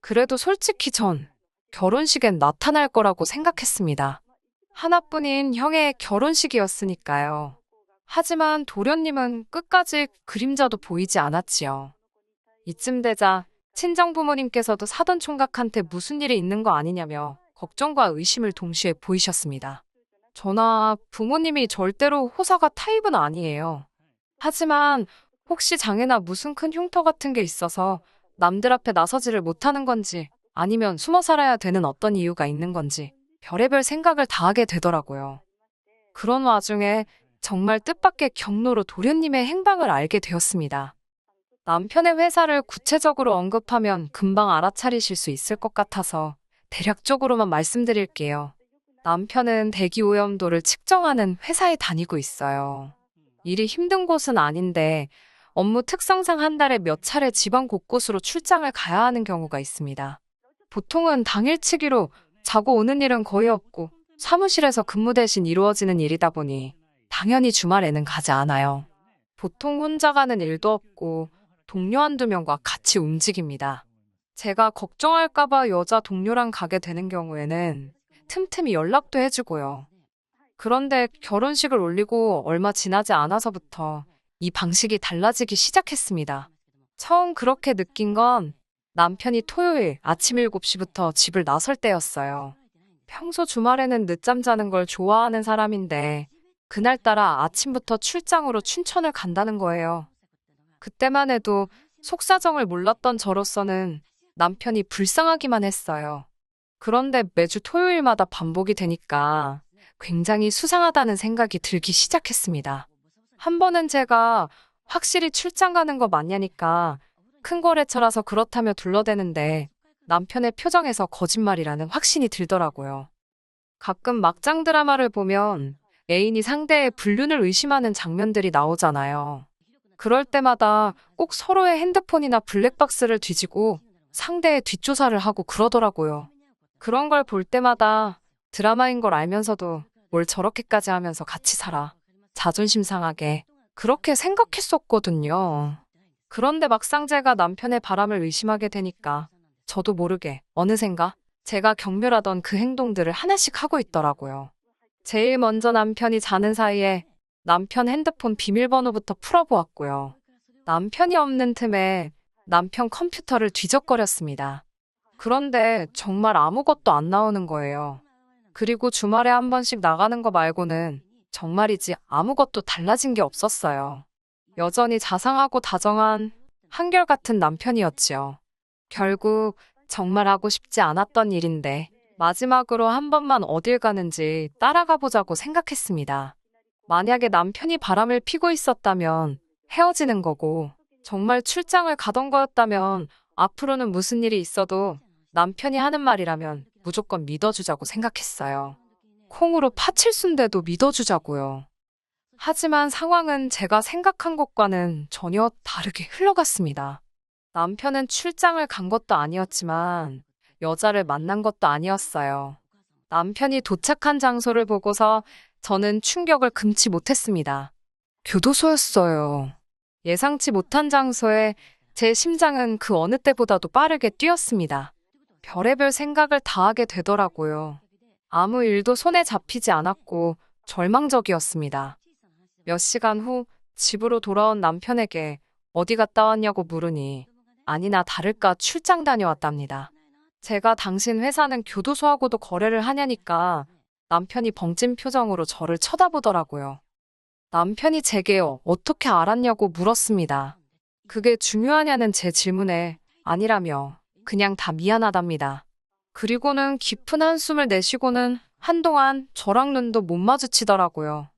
그래도 솔직히 전 결혼식엔 나타날 거라고 생각했습니다. 하나뿐인 형의 결혼식이었으니까요. 하지만 도련님은 끝까지 그림자도 보이지 않았지요. 이쯤 되자 친정 부모님께서도 사돈 총각한테 무슨 일이 있는 거 아니냐며 걱정과 의심을 동시에 보이셨습니다. 저나 부모님이 절대로 호사가 타입은 아니에요. 하지만 혹시 장애나 무슨 큰 흉터 같은 게 있어서 남들 앞에 나서지를 못하는 건지 아니면 숨어 살아야 되는 어떤 이유가 있는 건지 별의별 생각을 다 하게 되더라고요. 그런 와중에 정말 뜻밖의 경로로 도련님의 행방을 알게 되었습니다. 남편의 회사를 구체적으로 언급하면 금방 알아차리실 수 있을 것 같아서 대략적으로만 말씀드릴게요. 남편은 대기 오염도를 측정하는 회사에 다니고 있어요. 일이 힘든 곳은 아닌데 업무 특성상 한 달에 몇 차례 지방 곳곳으로 출장을 가야 하는 경우가 있습니다. 보통은 당일치기로 자고 오는 일은 거의 없고 사무실에서 근무 대신 이루어지는 일이다 보니 당연히 주말에는 가지 않아요. 보통 혼자 가는 일도 없고 동료 한두 명과 같이 움직입니다. 제가 걱정할까봐 여자 동료랑 가게 되는 경우에는 틈틈이 연락도 해주고요. 그런데 결혼식을 올리고 얼마 지나지 않아서부터 이 방식이 달라지기 시작했습니다. 처음 그렇게 느낀 건 남편이 토요일 아침 7시부터 집을 나설 때였어요. 평소 주말에는 늦잠 자는 걸 좋아하는 사람인데 그날따라 아침부터 출장으로 춘천을 간다는 거예요. 그때만 해도 속사정을 몰랐던 저로서는 남편이 불쌍하기만 했어요. 그런데 매주 토요일마다 반복이 되니까 굉장히 수상하다는 생각이 들기 시작했습니다. 한 번은 제가 확실히 출장 가는 거 맞냐니까 큰 거래처라서 그렇다며 둘러대는데 남편의 표정에서 거짓말이라는 확신이 들더라고요. 가끔 막장 드라마를 보면 애인이 상대의 불륜을 의심하는 장면들이 나오잖아요. 그럴 때마다 꼭 서로의 핸드폰이나 블랙박스를 뒤지고 상대의 뒷조사를 하고 그러더라고요. 그런 걸 볼 때마다 드라마인 걸 알면서도 뭘 저렇게까지 하면서 같이 살아. 자존심 상하게. 그렇게 생각했었거든요. 그런데 막상 제가 남편의 바람을 의심하게 되니까 저도 모르게 어느샌가 제가 경멸하던 그 행동들을 하나씩 하고 있더라고요. 제일 먼저 남편이 자는 사이에 남편 핸드폰 비밀번호부터 풀어보았고요. 남편이 없는 틈에 남편 컴퓨터를 뒤적거렸습니다. 그런데 정말 아무것도 안 나오는 거예요. 그리고 주말에 한 번씩 나가는 거 말고는 정말이지 아무것도 달라진 게 없었어요. 여전히 자상하고 다정한 한결같은 남편이었지요. 결국 정말 하고 싶지 않았던 일인데 마지막으로 한 번만 어딜 가는지 따라가 보자고 생각했습니다. 만약에 남편이 바람을 피고 있었다면 헤어지는 거고 정말 출장을 가던 거였다면 앞으로는 무슨 일이 있어도 남편이 하는 말이라면 무조건 믿어주자고 생각했어요. 콩으로 파칠순대도 믿어주자고요. 하지만 상황은 제가 생각한 것과는 전혀 다르게 흘러갔습니다. 남편은 출장을 간 것도 아니었지만 여자를 만난 것도 아니었어요. 남편이 도착한 장소를 보고서 저는 충격을 금치 못했습니다. 교도소였어요. 예상치 못한 장소에 제 심장은 그 어느 때보다도 빠르게 뛰었습니다. 별의별 생각을 다 하게 되더라고요. 아무 일도 손에 잡히지 않았고 절망적이었습니다. 몇 시간 후 집으로 돌아온 남편에게 어디 갔다 왔냐고 물으니 아니나 다를까 출장 다녀왔답니다. 제가 당신 회사는 교도소하고도 거래를 하냐니까 남편이 벙찐 표정으로 저를 쳐다보더라고요. 남편이 제게 어떻게 알았냐고 물었습니다. 그게 중요하냐는 제 질문에 아니라며 그냥 다 미안하답니다. 그리고는 깊은 한숨을 내쉬고는 한동안 저랑 눈도 못 마주치더라고요.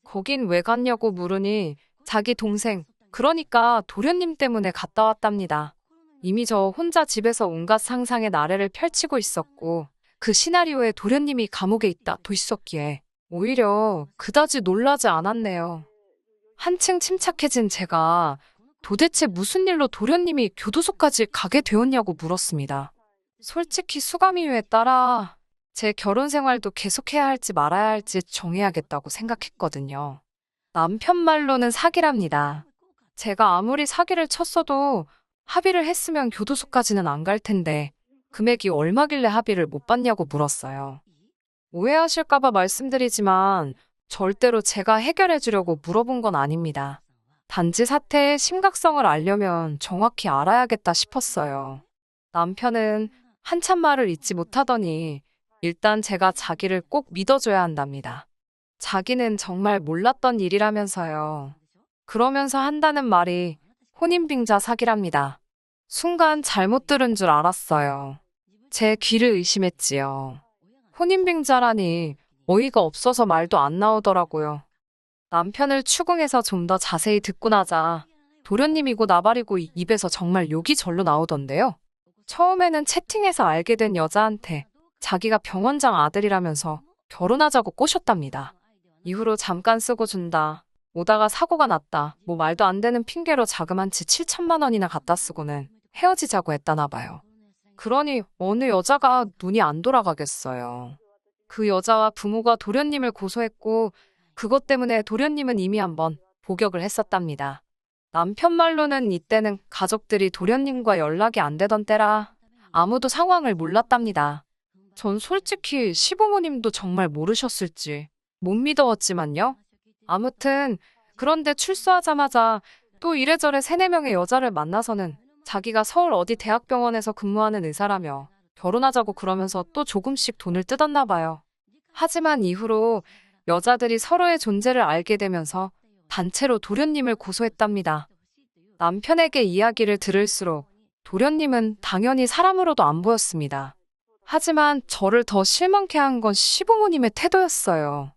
거긴 왜 갔냐고 물으니 자기 동생, 그러니까 도련님 때문에 갔다 왔답니다. 이미 저 혼자 집에서 온갖 상상의 나래를 펼치고 있었고 그 시나리오에 도련님이 감옥에 있다도 있었기에 오히려 그다지 놀라지 않았네요. 한층 침착해진 제가 도대체 무슨 일로 도련님이 교도소까지 가게 되었냐고 물었습니다. 솔직히 수감 이유에 따라 제 결혼 생활도 계속해야 할지 말아야 할지 정해야겠다고 생각했거든요. 남편 말로는 사기랍니다. 제가 아무리 사기를 쳤어도 합의를 했으면 교도소까지는 안 갈 텐데 금액이 얼마길래 합의를 못 받냐고 물었어요. 오해하실까봐 말씀드리지만 절대로 제가 해결해 주려고 물어본 건 아닙니다. 단지 사태의 심각성을 알려면 정확히 알아야겠다 싶었어요. 남편은 한참 말을 잇지 못하더니 일단 제가 자기를 꼭 믿어줘야 한답니다. 자기는 정말 몰랐던 일이라면서요. 그러면서 한다는 말이 혼인빙자 사기랍니다. 순간 잘못 들은 줄 알았어요. 제 귀를 의심했지요. 혼인빙자라니 어이가 없어서 말도 안 나오더라고요. 남편을 추궁해서 좀 더 자세히 듣고 나자 도련님이고 나발이고 입에서 정말 욕이 절로 나오던데요. 처음에는 채팅에서 알게 된 여자한테 자기가 병원장 아들이라면서 결혼하자고 꼬셨답니다. 이후로 잠깐 쓰고 준다. 오다가 사고가 났다. 뭐 말도 안 되는 핑계로 자그만치 7천만 원이나 갖다 쓰고는 헤어지자고 했다나 봐요. 그러니 어느 여자가 눈이 안 돌아가겠어요. 그 여자와 부모가 도련님을 고소했고 그것 때문에 도련님은 이미 한번 복역을 했었답니다. 남편 말로는 이때는 가족들이 도련님과 연락이 안 되던 때라 아무도 상황을 몰랐답니다. 전 솔직히 시부모님도 정말 모르셨을지 못 믿어왔지만요. 아무튼 그런데 출소하자마자 또 이래저래 3-4명의 여자를 만나서는 자기가 서울 어디 대학병원에서 근무하는 의사라며 결혼하자고 그러면서 또 조금씩 돈을 뜯었나 봐요. 하지만 이후로 여자들이 서로의 존재를 알게 되면서 단체로 도련님을 고소했답니다. 남편에게 이야기를 들을수록 도련님은 당연히 사람으로도 안 보였습니다. 하지만 저를 더 실망케 한 건 시부모님의 태도였어요.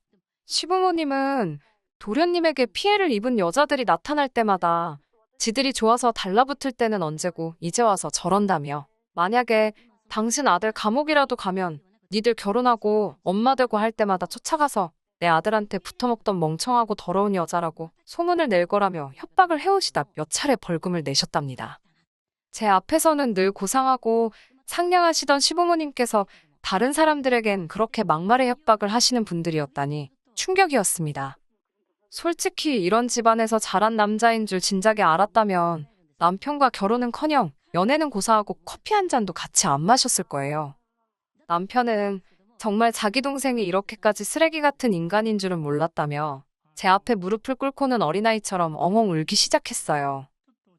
시부모님은 도련님에게 피해를 입은 여자들이 나타날 때마다 지들이 좋아서 달라붙을 때는 언제고 이제 와서 저런다며 만약에 당신 아들 감옥이라도 가면 니들 결혼하고 엄마 되고 할 때마다 쫓아가서 내 아들한테 붙어먹던 멍청하고 더러운 여자라고 소문을 낼 거라며 협박을 해오시다 몇 차례 벌금을 내셨답니다. 제 앞에서는 늘 고상하고 상냥하시던 시부모님께서 다른 사람들에겐 그렇게 막말의 협박을 하시는 분들이었다니 충격이었습니다. 솔직히 이런 집안에서 자란 남자인 줄 진작에 알았다면 남편과 결혼은커녕 연애는 고사하고 커피 한 잔도 같이 안 마셨을 거예요. 남편은 정말 자기 동생이 이렇게까지 쓰레기 같은 인간인 줄은 몰랐다며 제 앞에 무릎을 꿇고는 어린아이처럼 엉엉 울기 시작했어요.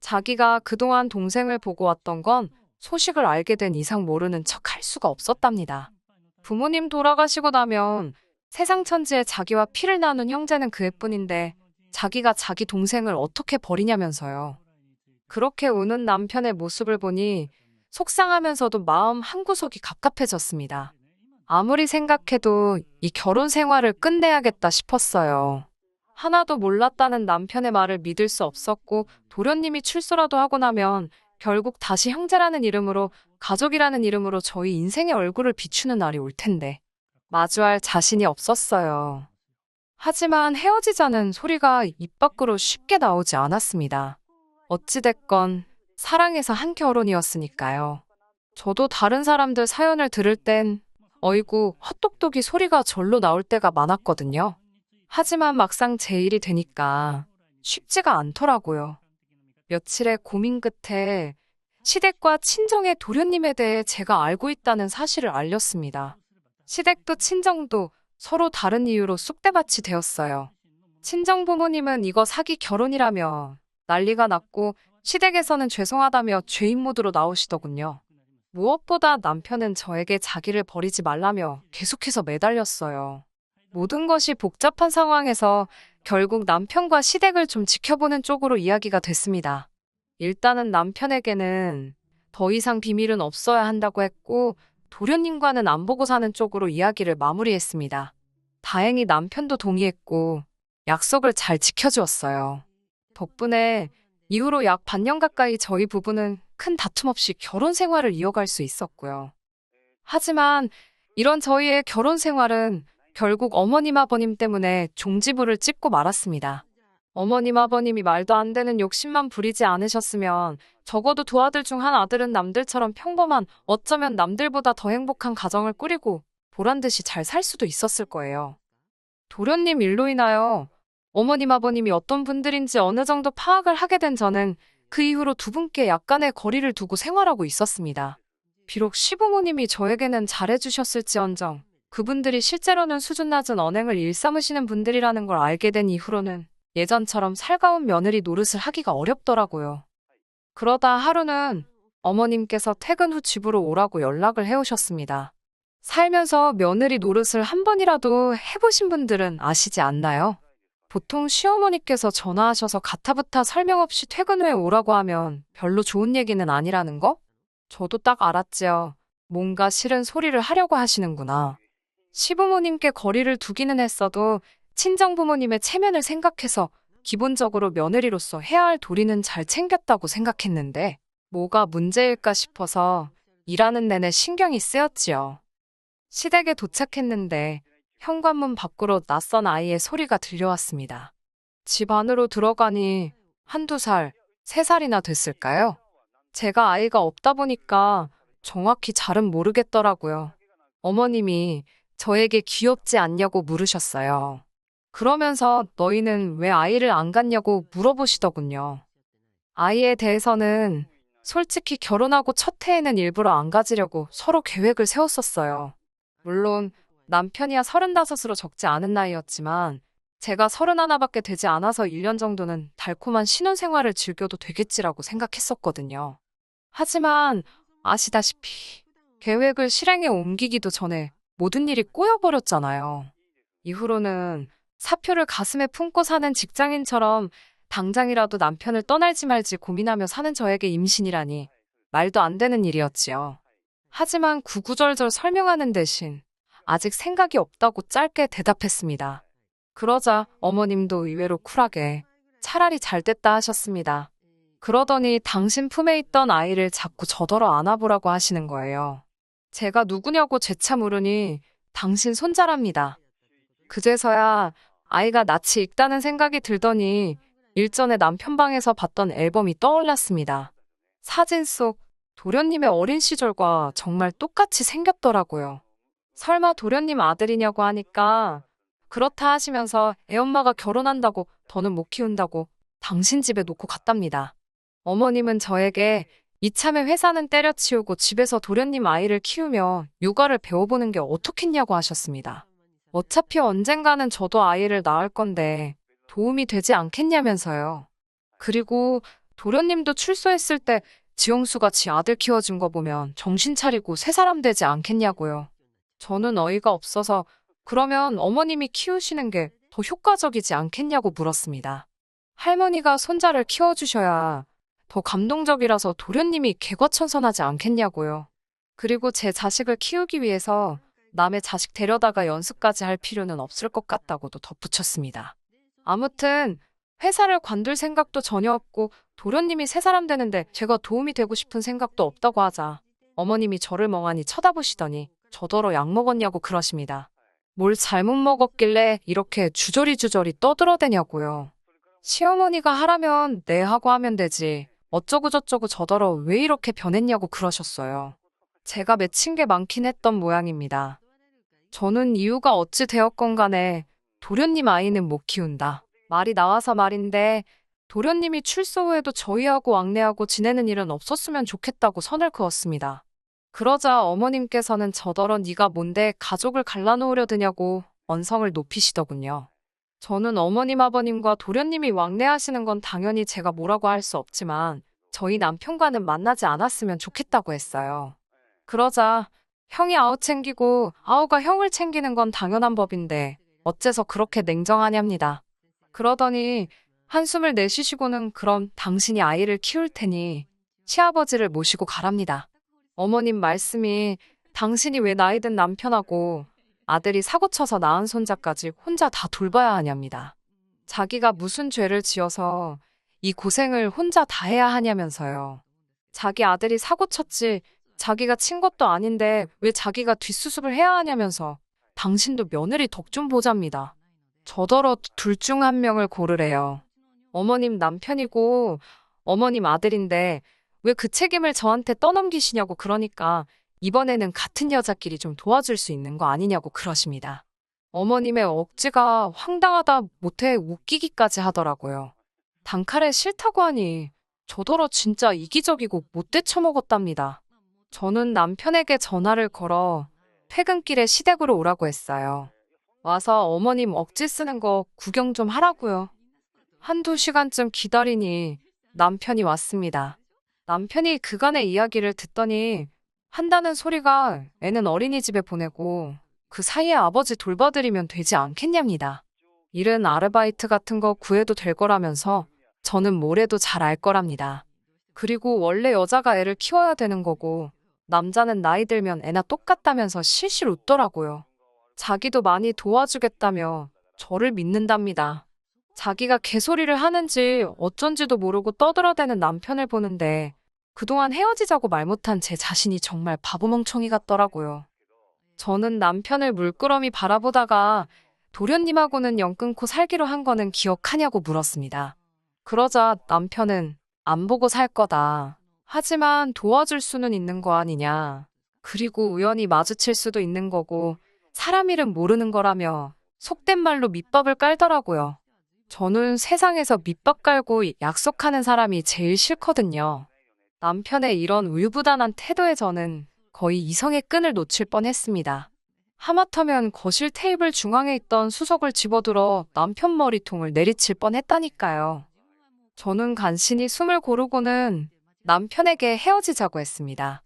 자기가 그동안 동생을 보고 왔던 건 소식을 알게 된 이상 모르는 척 할 수가 없었답니다. 부모님 돌아가시고 나면 세상 천지에 자기와 피를 나눈 형제는 그 애뿐인데 자기가 자기 동생을 어떻게 버리냐면서요. 그렇게 우는 남편의 모습을 보니 속상하면서도 마음 한구석이 갑갑해졌습니다. 아무리 생각해도 이 결혼 생활을 끝내야겠다 싶었어요. 하나도 몰랐다는 남편의 말을 믿을 수 없었고 도련님이 출소라도 하고 나면 결국 다시 형제라는 이름으로 가족이라는 이름으로 저희 인생의 얼굴을 비추는 날이 올 텐데 마주할 자신이 없었어요. 하지만 헤어지자는 소리가 입 밖으로 쉽게 나오지 않았습니다. 어찌됐건 사랑해서 한 결혼이었으니까요. 저도 다른 사람들 사연을 들을 땐 어이구 헛똑똑이 소리가 절로 나올 때가 많았거든요. 하지만 막상 제 일이 되니까 쉽지가 않더라고요. 며칠의 고민 끝에 시댁과 친정의 도련님에 대해 제가 알고 있다는 사실을 알렸습니다. 시댁도 친정도 서로 다른 이유로 쑥대밭이 되었어요. 친정 부모님은 이거 사기 결혼이라며 난리가 났고 시댁에서는 죄송하다며 죄인 모드로 나오시더군요. 무엇보다 남편은 저에게 자기를 버리지 말라며 계속해서 매달렸어요. 모든 것이 복잡한 상황에서 결국 남편과 시댁을 좀 지켜보는 쪽으로 이야기가 됐습니다. 일단은 남편에게는 더 이상 비밀은 없어야 한다고 했고 도련님과는 안 보고 사는 쪽으로 이야기를 마무리했습니다. 다행히 남편도 동의했고 약속을 잘 지켜주었어요. 덕분에 이후로 약 반년 가까이 저희 부부는 큰 다툼 없이 결혼 생활을 이어갈 수 있었고요. 하지만 이런 저희의 결혼 생활은 결국 어머님 아버님 때문에 종지부를 찍고 말았습니다. 어머님 아버님이 말도 안 되는 욕심만 부리지 않으셨으면 적어도 두 아들 중 한 아들은 남들처럼 평범한 어쩌면 남들보다 더 행복한 가정을 꾸리고 보란 듯이 잘 살 수도 있었을 거예요. 도련님 일로 인하여 어머님 아버님이 어떤 분들인지 어느 정도 파악을 하게 된 저는 그 이후로 두 분께 약간의 거리를 두고 생활하고 있었습니다. 비록 시부모님이 저에게는 잘해주셨을지언정 그분들이 실제로는 수준 낮은 언행을 일삼으시는 분들이라는 걸 알게 된 이후로는 예전처럼 살가운 며느리 노릇을 하기가 어렵더라고요. 그러다 하루는 어머님께서 퇴근 후 집으로 오라고 연락을 해오셨습니다. 살면서 며느리 노릇을 한 번이라도 해보신 분들은 아시지 않나요? 보통 시어머니께서 전화하셔서 가타부타 설명 없이 퇴근 후에 오라고 하면 별로 좋은 얘기는 아니라는 거? 저도 딱 알았지요. 뭔가 싫은 소리를 하려고 하시는구나. 시부모님께 거리를 두기는 했어도 친정부모님의 체면을 생각해서 기본적으로 며느리로서 해야 할 도리는 잘 챙겼다고 생각했는데 뭐가 문제일까 싶어서 일하는 내내 신경이 쓰였지요. 시댁에 도착했는데 현관문 밖으로 낯선 아이의 소리가 들려왔습니다. 집 안으로 들어가니 한두 살, 3살이나 됐을까요? 제가 아이가 없다 보니까 정확히 잘은 모르겠더라고요. 어머님이 저에게 귀엽지 않냐고 물으셨어요. 그러면서 너희는 왜 아이를 안 갖냐고 물어보시더군요. 아이에 대해서는 솔직히 결혼하고 첫 해에는 일부러 안 가지려고 서로 계획을 세웠었어요. 물론 남편이야 35으로 적지 않은 나이였지만 제가 31밖에 되지 않아서 1년 정도는 달콤한 신혼생활을 즐겨도 되겠지라고 생각했었거든요. 하지만 아시다시피 계획을 실행에 옮기기도 전에 모든 일이 꼬여버렸잖아요. 이후로는 사표를 가슴에 품고 사는 직장인처럼 당장이라도 남편을 떠날지 말지 고민하며 사는 저에게 임신이라니 말도 안 되는 일이었지요. 하지만 구구절절 설명하는 대신 아직 생각이 없다고 짧게 대답했습니다. 그러자 어머님도 의외로 쿨하게 차라리 잘 됐다 하셨습니다. 그러더니 당신 품에 있던 아이를 자꾸 저더러 안아보라고 하시는 거예요. 제가 누구냐고 재차 물으니 당신 손자랍니다. 그제서야 아이가 낯이 익다는 생각이 들더니 일전에 남편 방에서 봤던 앨범이 떠올랐습니다. 사진 속 도련님의 어린 시절과 정말 똑같이 생겼더라고요. 설마 도련님 아들이냐고 하니까 그렇다 하시면서 애엄마가 결혼한다고 더는 못 키운다고 당신 집에 놓고 갔답니다. 어머님은 저에게 이참에 회사는 때려치우고 집에서 도련님 아이를 키우며 육아를 배워보는 게 어떻겠냐고 하셨습니다. 어차피 언젠가는 저도 아이를 낳을 건데 도움이 되지 않겠냐면서요. 그리고 도련님도 출소했을 때 지영수가 지 아들 키워준 거 보면 정신 차리고 새 사람 되지 않겠냐고요. 저는 어이가 없어서 그러면 어머님이 키우시는 게 더 효과적이지 않겠냐고 물었습니다. 할머니가 손자를 키워주셔야 더 감동적이라서 도련님이 개과천선하지 않겠냐고요. 그리고 제 자식을 키우기 위해서 남의 자식 데려다가 연수까지 할 필요는 없을 것 같다고도 덧붙였습니다. 아무튼 회사를 관둘 생각도 전혀 없고 도련님이 새 사람 되는데 제가 도움이 되고 싶은 생각도 없다고 하자 어머님이 저를 멍하니 쳐다보시더니 저더러 약 먹었냐고 그러십니다. 뭘 잘못 먹었길래 이렇게 주저리 떠들어대냐고요. 시어머니가 하라면 네 하고 하면 되지. 어쩌고저쩌고 저더러 왜 이렇게 변했냐고 그러셨어요. 제가 맺힌 게 많긴 했던 모양입니다. 저는 이유가 어찌 되었건 간에 도련님 아이는 못 키운다. 말이 나와서 말인데 도련님이 출소 후에도 저희하고 왕래하고 지내는 일은 없었으면 좋겠다고 선을 그었습니다. 그러자 어머님께서는 저더러 네가 뭔데 가족을 갈라놓으려 드냐고 언성을 높이시더군요. 저는 어머님 아버님과 도련님이 왕래하시는 건 당연히 제가 뭐라고 할 수 없지만 저희 남편과는 만나지 않았으면 좋겠다고 했어요. 그러자 형이 아우 챙기고 아우가 형을 챙기는 건 당연한 법인데 어째서 그렇게 냉정하냐입니다. 그러더니 한숨을 내쉬시고는 그럼 당신이 아이를 키울 테니 시아버지를 모시고 가랍니다. 어머님 말씀이 당신이 왜 나이 든 남편하고 아들이 사고쳐서 낳은 손자까지 혼자 다 돌봐야 하냐입니다. 자기가 무슨 죄를 지어서 이 고생을 혼자 다 해야 하냐면서요. 자기 아들이 사고쳤지 자기가 친 것도 아닌데 왜 자기가 뒷수습을 해야 하냐면서 당신도 며느리 덕 좀 보잡니다. 저더러 둘 중 한 명을 고르래요. 어머님 남편이고 어머님 아들인데 왜 그 책임을 저한테 떠넘기시냐고 그러니까 이번에는 같은 여자끼리 좀 도와줄 수 있는 거 아니냐고 그러십니다. 어머님의 억지가 황당하다 못해 웃기기까지 하더라고요. 단칼에 싫다고 하니 저더러 진짜 이기적이고 못돼 처먹었답니다. 저는 남편에게 전화를 걸어 퇴근길에 시댁으로 오라고 했어요. 와서 어머님 억지 쓰는 거 구경 좀 하라고요. 한두 시간쯤 기다리니 남편이 왔습니다. 남편이 그간의 이야기를 듣더니 한다는 소리가 애는 어린이집에 보내고 그 사이에 아버지 돌봐드리면 되지 않겠냐입니다. 일은 아르바이트 같은 거 구해도 될 거라면서 저는 뭐래도 잘 알 거랍니다. 그리고 원래 여자가 애를 키워야 되는 거고 남자는 나이 들면 애나 똑같다면서 실실 웃더라고요. 자기도 많이 도와주겠다며 저를 믿는답니다. 자기가 개소리를 하는지 어쩐지도 모르고 떠들어대는 남편을 보는데 그동안 헤어지자고 말 못한 제 자신이 정말 바보멍청이 같더라고요. 저는 남편을 물끄러미 바라보다가 도련님하고는 연 끊고 살기로 한 거는 기억하냐고 물었습니다. 그러자 남편은 안 보고 살 거다. 하지만 도와줄 수는 있는 거 아니냐. 그리고 우연히 마주칠 수도 있는 거고 사람 일은 모르는 거라며 속된 말로 밑밥을 깔더라고요. 저는 세상에서 밑밥 깔고 약속하는 사람이 제일 싫거든요. 남편의 이런 우유부단한 태도에 저는 거의 이성의 끈을 놓칠 뻔했습니다. 하마터면 거실 테이블 중앙에 있던 수석을 집어들어 남편 머리통을 내리칠 뻔했다니까요. 저는 간신히 숨을 고르고는 남편에게 헤어지자고 했습니다.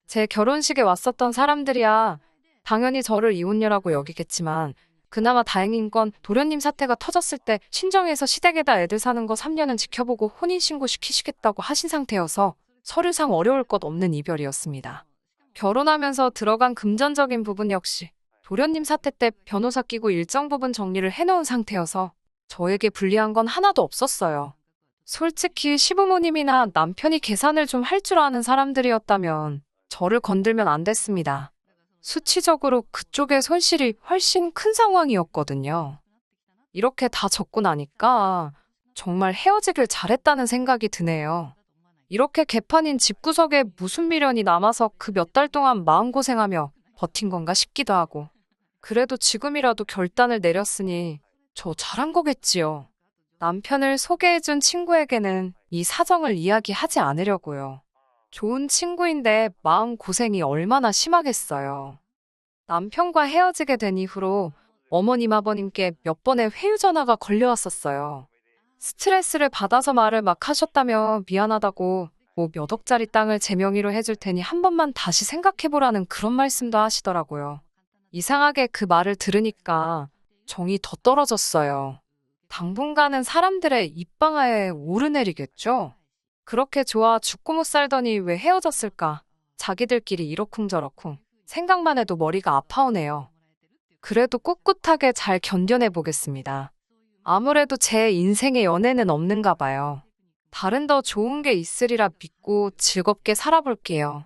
제 결혼식에 왔었던 사람들이야 당연히 저를 이혼녀라고 여기겠지만 그나마 다행인 건 도련님 사태가 터졌을 때 친정에서 시댁에다 애들 사는 거 3년은 지켜보고 혼인신고 시키시겠다고 하신 상태여서 서류상 어려울 것 없는 이별이었습니다. 결혼하면서 들어간 금전적인 부분 역시 도련님 사태 때 변호사 끼고 일정 부분 정리를 해놓은 상태여서 저에게 불리한 건 하나도 없었어요. 솔직히 시부모님이나 남편이 계산을 좀 할 줄 아는 사람들이었다면 저를 건들면 안 됐습니다. 수치적으로 그쪽의 손실이 훨씬 큰 상황이었거든요. 이렇게 다 적고 나니까 정말 헤어지길 잘했다는 생각이 드네요. 이렇게 개판인 집구석에 무슨 미련이 남아서 그 몇 달 동안 마음고생하며 버틴 건가 싶기도 하고. 그래도 지금이라도 결단을 내렸으니 저 잘한 거겠지요. 남편을 소개해준 친구에게는 이 사정을 이야기하지 않으려고요. 좋은 친구인데 마음고생이 얼마나 심하겠어요. 남편과 헤어지게 된 이후로 어머님 아버님께 몇 번의 회유 전화가 걸려왔었어요. 스트레스를 받아서 말을 막 하셨다며 미안하다고 뭐 몇 억짜리 땅을 제 명의로 해줄 테니 한 번만 다시 생각해보라는 그런 말씀도 하시더라고요. 이상하게 그 말을 들으니까 정이 더 떨어졌어요. 당분간은 사람들의 입방아에 오르내리겠죠? 그렇게 좋아 죽고 못 살더니 왜 헤어졌을까? 자기들끼리 이러쿵저러쿵. 생각만 해도 머리가 아파오네요. 그래도 꿋꿋하게 잘 견뎌내 보겠습니다. 아무래도 제 인생에 연애는 없는가 봐요. 다른 더 좋은 게 있으리라 믿고 즐겁게 살아볼게요.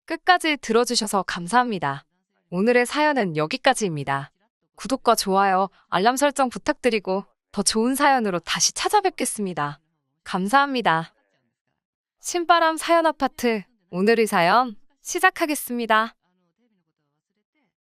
끝까지 들어주셔서 감사합니다. 오늘의 사연은 여기까지입니다. 구독과 좋아요, 알람 설정 부탁드리고 더 좋은 사연으로 다시 찾아뵙겠습니다. 감사합니다. 신바람 사연 아파트, 오늘의 사연 시작하겠습니다.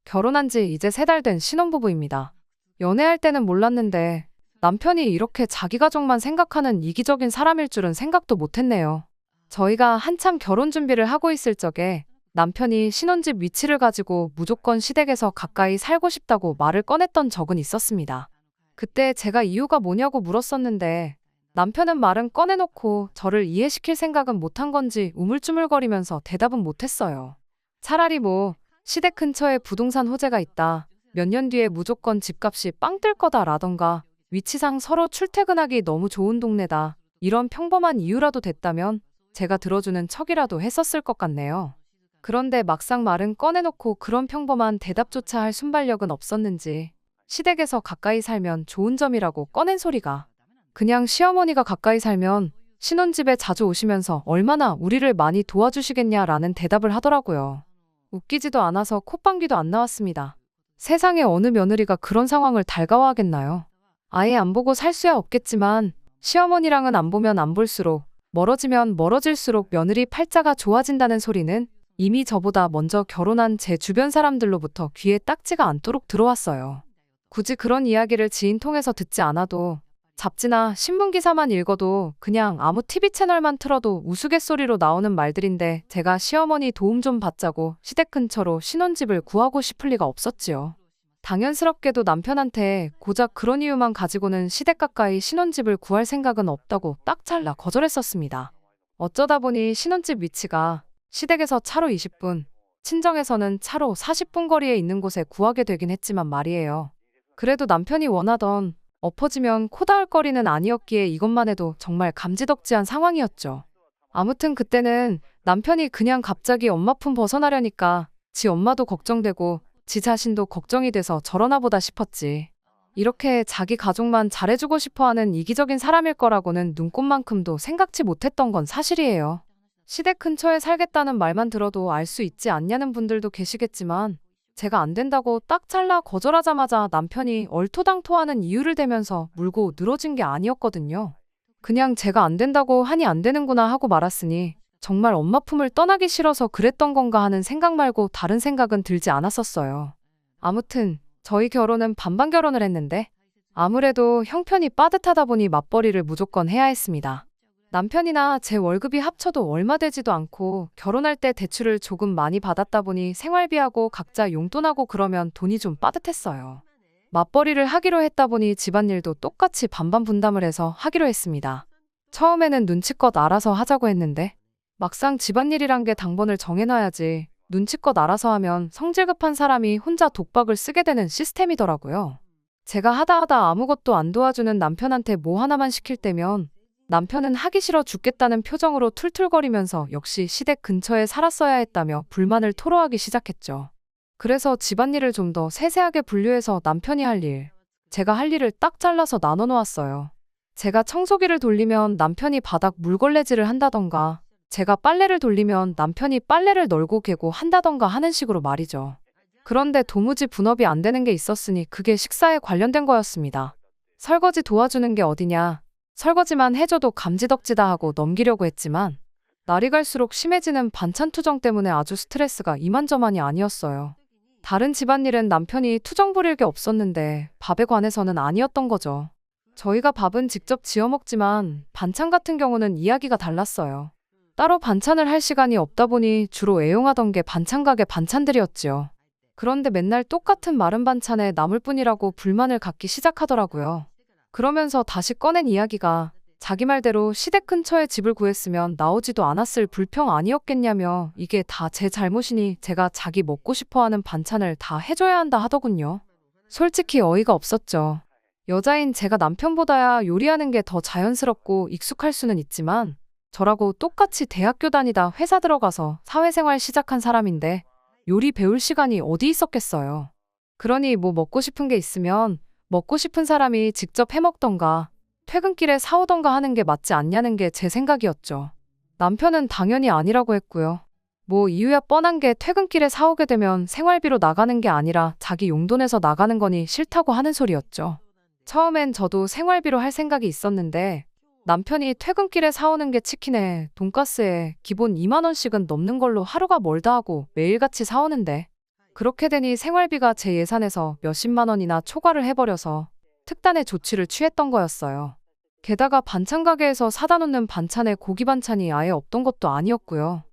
결혼한 지 이제 3달 된 신혼부부입니다. 연애할 때는 몰랐는데 남편이 이렇게 자기 가족만 생각하는 이기적인 사람일 줄은 생각도 못했네요. 저희가 한참 결혼 준비를 하고 있을 적에 남편이 신혼집 위치를 가지고 무조건 시댁에서 가까이 살고 싶다고 말을 꺼냈던 적은 있었습니다. 그때 제가 이유가 뭐냐고 물었었는데 남편은 말은 꺼내놓고 저를 이해시킬 생각은 못한 건지 우물쭈물거리면서 대답은 못했어요. 차라리 뭐 시댁 근처에 부동산 호재가 있다, 몇 년 뒤에 무조건 집값이 빵 뜰 거다 라던가 위치상 서로 출퇴근하기 너무 좋은 동네다, 이런 평범한 이유라도 됐다면 제가 들어주는 척이라도 했었을 것 같네요. 그런데 막상 말은 꺼내놓고 그런 평범한 대답조차 할 순발력은 없었는지 시댁에서 가까이 살면 좋은 점이라고 꺼낸 소리가 그냥 시어머니가 가까이 살면 신혼집에 자주 오시면서 얼마나 우리를 많이 도와주시겠냐라는 대답을 하더라고요. 웃기지도 않아서 콧방귀도 안 나왔습니다. 세상에 어느 며느리가 그런 상황을 달가워하겠나요? 아예 안 보고 살 수야 없겠지만 시어머니랑은 안 보면 안 볼수록 멀어지면 멀어질수록 며느리 팔자가 좋아진다는 소리는 이미 저보다 먼저 결혼한 제 주변 사람들로부터 귀에 딱지가 않도록 들어왔어요. 굳이 그런 이야기를 지인 통해서 듣지 않아도 잡지나 신문기사만 읽어도 그냥 아무 TV 채널만 틀어도 우스갯소리로 나오는 말들인데 제가 시어머니 도움 좀 받자고 시댁 근처로 신혼집을 구하고 싶을 리가 없었지요. 당연스럽게도 남편한테 고작 그런 이유만 가지고는 시댁 가까이 신혼집을 구할 생각은 없다고 딱 잘라 거절했었습니다. 어쩌다 보니 신혼집 위치가 시댁에서 차로 20분, 친정에서는 차로 40분 거리에 있는 곳에 구하게 되긴 했지만 말이에요. 그래도 남편이 원하던 엎어지면 코 닿을 거리는 아니었기에 이것만 해도 정말 감지덕지한 상황이었죠. 아무튼 그때는 남편이 그냥 갑자기 엄마 품 벗어나려니까 지 엄마도 걱정되고 지 자신도 걱정이 돼서 저러나 보다 싶었지. 이렇게 자기 가족만 잘해주고 싶어하는 이기적인 사람일 거라고는 눈꼽만큼도 생각지 못했던 건 사실이에요. 시댁 근처에 살겠다는 말만 들어도 알 수 있지 않냐는 분들도 계시겠지만 제가 안 된다고 딱 잘라 거절하자마자 남편이 얼토당토하는 이유를 대면서 물고 늘어진 게 아니었거든요. 그냥 제가 안 된다고 하니 안 되는구나 하고 말았으니 정말 엄마 품을 떠나기 싫어서 그랬던 건가 하는 생각 말고 다른 생각은 들지 않았었어요. 아무튼 저희 결혼은 반반 결혼을 했는데 아무래도 형편이 빠듯하다 보니 맞벌이를 무조건 해야 했습니다. 남편이나 제 월급이 합쳐도 얼마 되지도 않고 결혼할 때 대출을 조금 많이 받았다 보니 생활비하고 각자 용돈하고 그러면 돈이 좀 빠듯했어요. 맞벌이를 하기로 했다 보니 집안일도 똑같이 반반 분담을 해서 하기로 했습니다. 처음에는 눈치껏 알아서 하자고 했는데 막상 집안일이란 게 당번을 정해놔야지 눈치껏 알아서 하면 성질 급한 사람이 혼자 독박을 쓰게 되는 시스템이더라고요. 제가 하다 아무것도 안 도와주는 남편한테 뭐 하나만 시킬 때면 남편은 하기 싫어 죽겠다는 표정으로 툴툴거리면서 역시 시댁 근처에 살았어야 했다며 불만을 토로하기 시작했죠. 그래서 집안일을 좀 더 세세하게 분류해서 남편이 할 일, 제가 할 일을 딱 잘라서 나눠 놓았어요. 제가 청소기를 돌리면 남편이 바닥 물걸레질을 한다던가 제가 빨래를 돌리면 남편이 빨래를 널고 개고 한다던가 하는 식으로 말이죠. 그런데 도무지 분업이 안 되는 게 있었으니 그게 식사에 관련된 거였습니다. 설거지 도와주는 게 어디냐. 설거지만 해줘도 감지덕지다 하고 넘기려고 했지만 날이 갈수록 심해지는 반찬 투정 때문에 아주 스트레스가 이만저만이 아니었어요. 다른 집안일은 남편이 투정 부릴 게 없었는데 밥에 관해서는 아니었던 거죠. 저희가 밥은 직접 지어 먹지만 반찬 같은 경우는 이야기가 달랐어요. 따로 반찬을 할 시간이 없다 보니 주로 애용하던 게 반찬 가게 반찬들이었지요. 그런데 맨날 똑같은 마른 반찬에 남을 뿐이라고 불만을 갖기 시작하더라고요. 그러면서 다시 꺼낸 이야기가 자기 말대로 시댁 근처에 집을 구했으면 나오지도 않았을 불평 아니었겠냐며 이게 다 제 잘못이니 제가 자기 먹고 싶어하는 반찬을 다 해줘야 한다 하더군요. 솔직히 어이가 없었죠. 여자인 제가 남편보다야 요리하는 게 더 자연스럽고 익숙할 수는 있지만 저라고 똑같이 대학교 다니다 회사 들어가서 사회생활 시작한 사람인데 요리 배울 시간이 어디 있었겠어요. 그러니 뭐 먹고 싶은 게 있으면 먹고 싶은 사람이 직접 해먹던가 퇴근길에 사오던가 하는 게 맞지 않냐는 게 제 생각이었죠. 남편은 당연히 아니라고 했고요. 뭐 이유야 뻔한 게 퇴근길에 사오게 되면 생활비로 나가는 게 아니라 자기 용돈에서 나가는 거니 싫다고 하는 소리였죠. 처음엔 저도 생활비로 할 생각이 있었는데 남편이 퇴근길에 사오는 게 치킨에 돈가스에 기본 2만 원씩은 넘는 걸로 하루가 멀다 하고 매일같이 사오는데 그렇게 되니 생활비가 제 예산에서 몇십만 원이나 초과를 해버려서 특단의 조치를 취했던 거였어요. 게다가 반찬 가게에서 사다 놓는 반찬에 고기 반찬이 아예 없던 것도 아니었고요.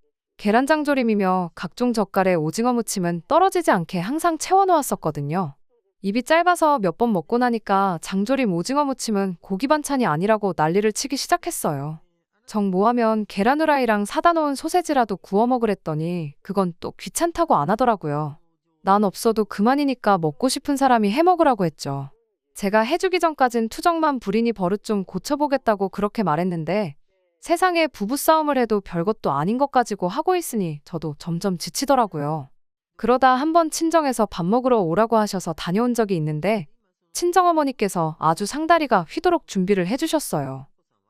계란장조림이며 각종 젓갈에 오징어 무침은 떨어지지 않게 항상 채워놓았었거든요. 입이 짧아서 몇 번 먹고 나니까 장조림 오징어 무침은 고기 반찬이 아니라고 난리를 치기 시작했어요. 정 뭐하면 계란 후라이랑 사다 놓은 소세지라도 구워 먹으랬더니 그건 또 귀찮다고 안 하더라고요. 난 없어도 그만이니까 먹고 싶은 사람이 해먹으라고 했죠. 제가 해주기 전까진 투정만 부리니 버릇 좀 고쳐보겠다고 그렇게 말했는데 세상에 부부싸움을 해도 별것도 아닌 것 가지고 하고 있으니 저도 점점 지치더라고요. 그러다 한번 친정에서 밥 먹으러 오라고 하셔서 다녀온 적이 있는데 친정어머니께서 아주 상다리가 휘도록 준비를 해주셨어요.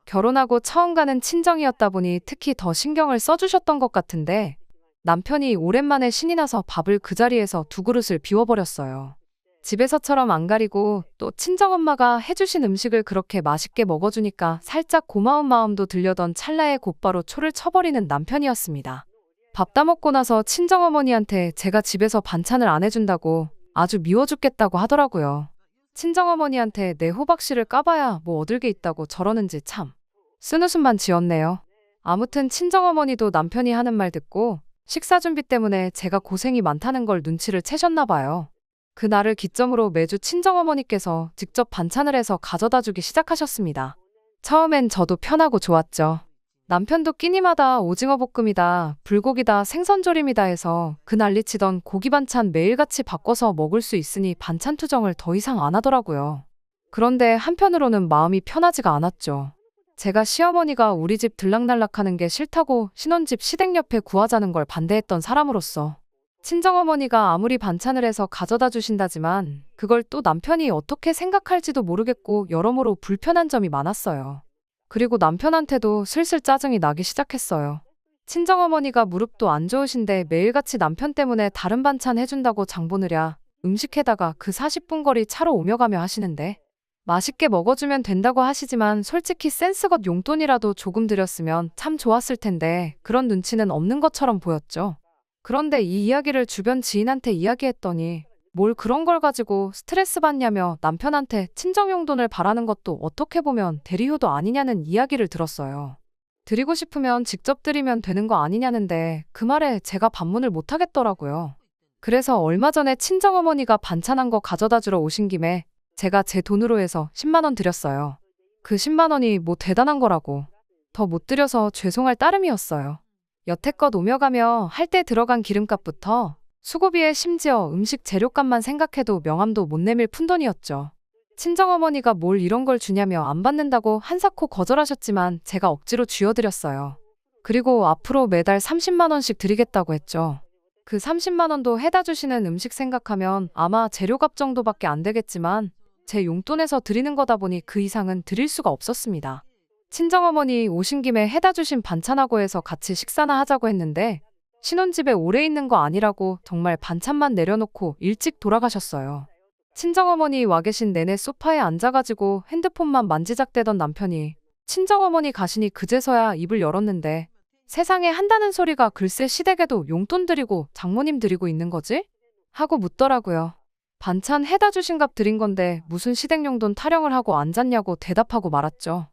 결혼하고 처음 가는 친정이었다 보니 특히 더 신경을 써주셨던 것 같은데 남편이 오랜만에 신이 나서 밥을 그 자리에서 두 그릇을 비워버렸어요. 집에서처럼 안 가리고 또 친정엄마가 해주신 음식을 그렇게 맛있게 먹어주니까 살짝 고마운 마음도 들려던 찰나에 곧바로 초를 쳐버리는 남편이었습니다. 밥 다 먹고 나서 친정어머니한테 제가 집에서 반찬을 안 해준다고 아주 미워 죽겠다고 하더라고요. 친정어머니한테 내 호박씨를 까봐야 뭐 얻을 게 있다고 저러는지 참 쓴웃음만 지었네요. 아무튼 친정어머니도 남편이 하는 말 듣고 식사 준비 때문에 제가 고생이 많다는 걸 눈치를 채셨나 봐요. 그날을 기점으로 매주 친정어머니께서 직접 반찬을 해서 가져다 주기 시작하셨습니다. 처음엔 저도 편하고 좋았죠. 남편도 끼니마다 오징어 볶음이다, 불고기다, 생선조림이다 해서 그 난리치던 고기 반찬 매일같이 바꿔서 먹을 수 있으니 반찬 투정을 더 이상 안 하더라고요. 그런데 한편으로는 마음이 편하지가 않았죠. 제가 시어머니가 우리 집 들락날락하는 게 싫다고 신혼집 시댁 옆에 구하자는 걸 반대했던 사람으로서 친정어머니가 아무리 반찬을 해서 가져다 주신다지만 그걸 또 남편이 어떻게 생각할지도 모르겠고 여러모로 불편한 점이 많았어요. 그리고 남편한테도 슬슬 짜증이 나기 시작했어요. 친정어머니가 무릎도 안 좋으신데 매일같이 남편 때문에 다른 반찬 해준다고 장 보느랴 음식해다가 그 40분 거리 차로 오며 가며 하시는데 맛있게 먹어주면 된다고 하시지만 솔직히 센스것 용돈이라도 조금 드렸으면 참 좋았을 텐데 그런 눈치는 없는 것처럼 보였죠. 그런데 이 이야기를 주변 지인한테 이야기했더니 뭘 그런 걸 가지고 스트레스 받냐며 남편한테 친정용돈을 바라는 것도 어떻게 보면 대리효도 아니냐는 이야기를 들었어요. 드리고 싶으면 직접 드리면 되는 거 아니냐는데 그 말에 제가 반문을 못 하겠더라고요. 그래서 얼마 전에 친정어머니가 반찬한 거 가져다 주러 오신 김에 제가 제 돈으로 해서 10만 원 드렸어요. 그 10만 원이 뭐 대단한 거라고. 더 못 드려서 죄송할 따름이었어요. 여태껏 오며 가며 할 때 들어간 기름값부터 수고비에 심지어 음식 재료값만 생각해도 명함도 못 내밀 푼돈이었죠. 친정어머니가 뭘 이런 걸 주냐며 안 받는다고 한사코 거절하셨지만 제가 억지로 쥐어드렸어요. 그리고 앞으로 매달 30만 원씩 드리겠다고 했죠. 그 30만 원도 해다 주시는 음식 생각하면 아마 재료값 정도밖에 안 되겠지만 제 용돈에서 드리는 거다 보니 그 이상은 드릴 수가 없었습니다. 친정어머니 오신 김에 해다 주신 반찬하고 해서 같이 식사나 하자고 했는데 신혼집에 오래 있는 거 아니라고 정말 반찬만 내려놓고 일찍 돌아가셨어요. 친정어머니 와 계신 내내 소파에 앉아가지고 핸드폰만 만지작대던 남편이 친정어머니 가시니 그제서야 입을 열었는데 세상에 한다는 소리가 글쎄 시댁에도 용돈 드리고 장모님 드리고 있는 거지? 하고 묻더라고요. 반찬 해다 주신 값 드린 건데 무슨 시댁 용돈 타령을 하고 앉았냐고 대답하고 말았죠.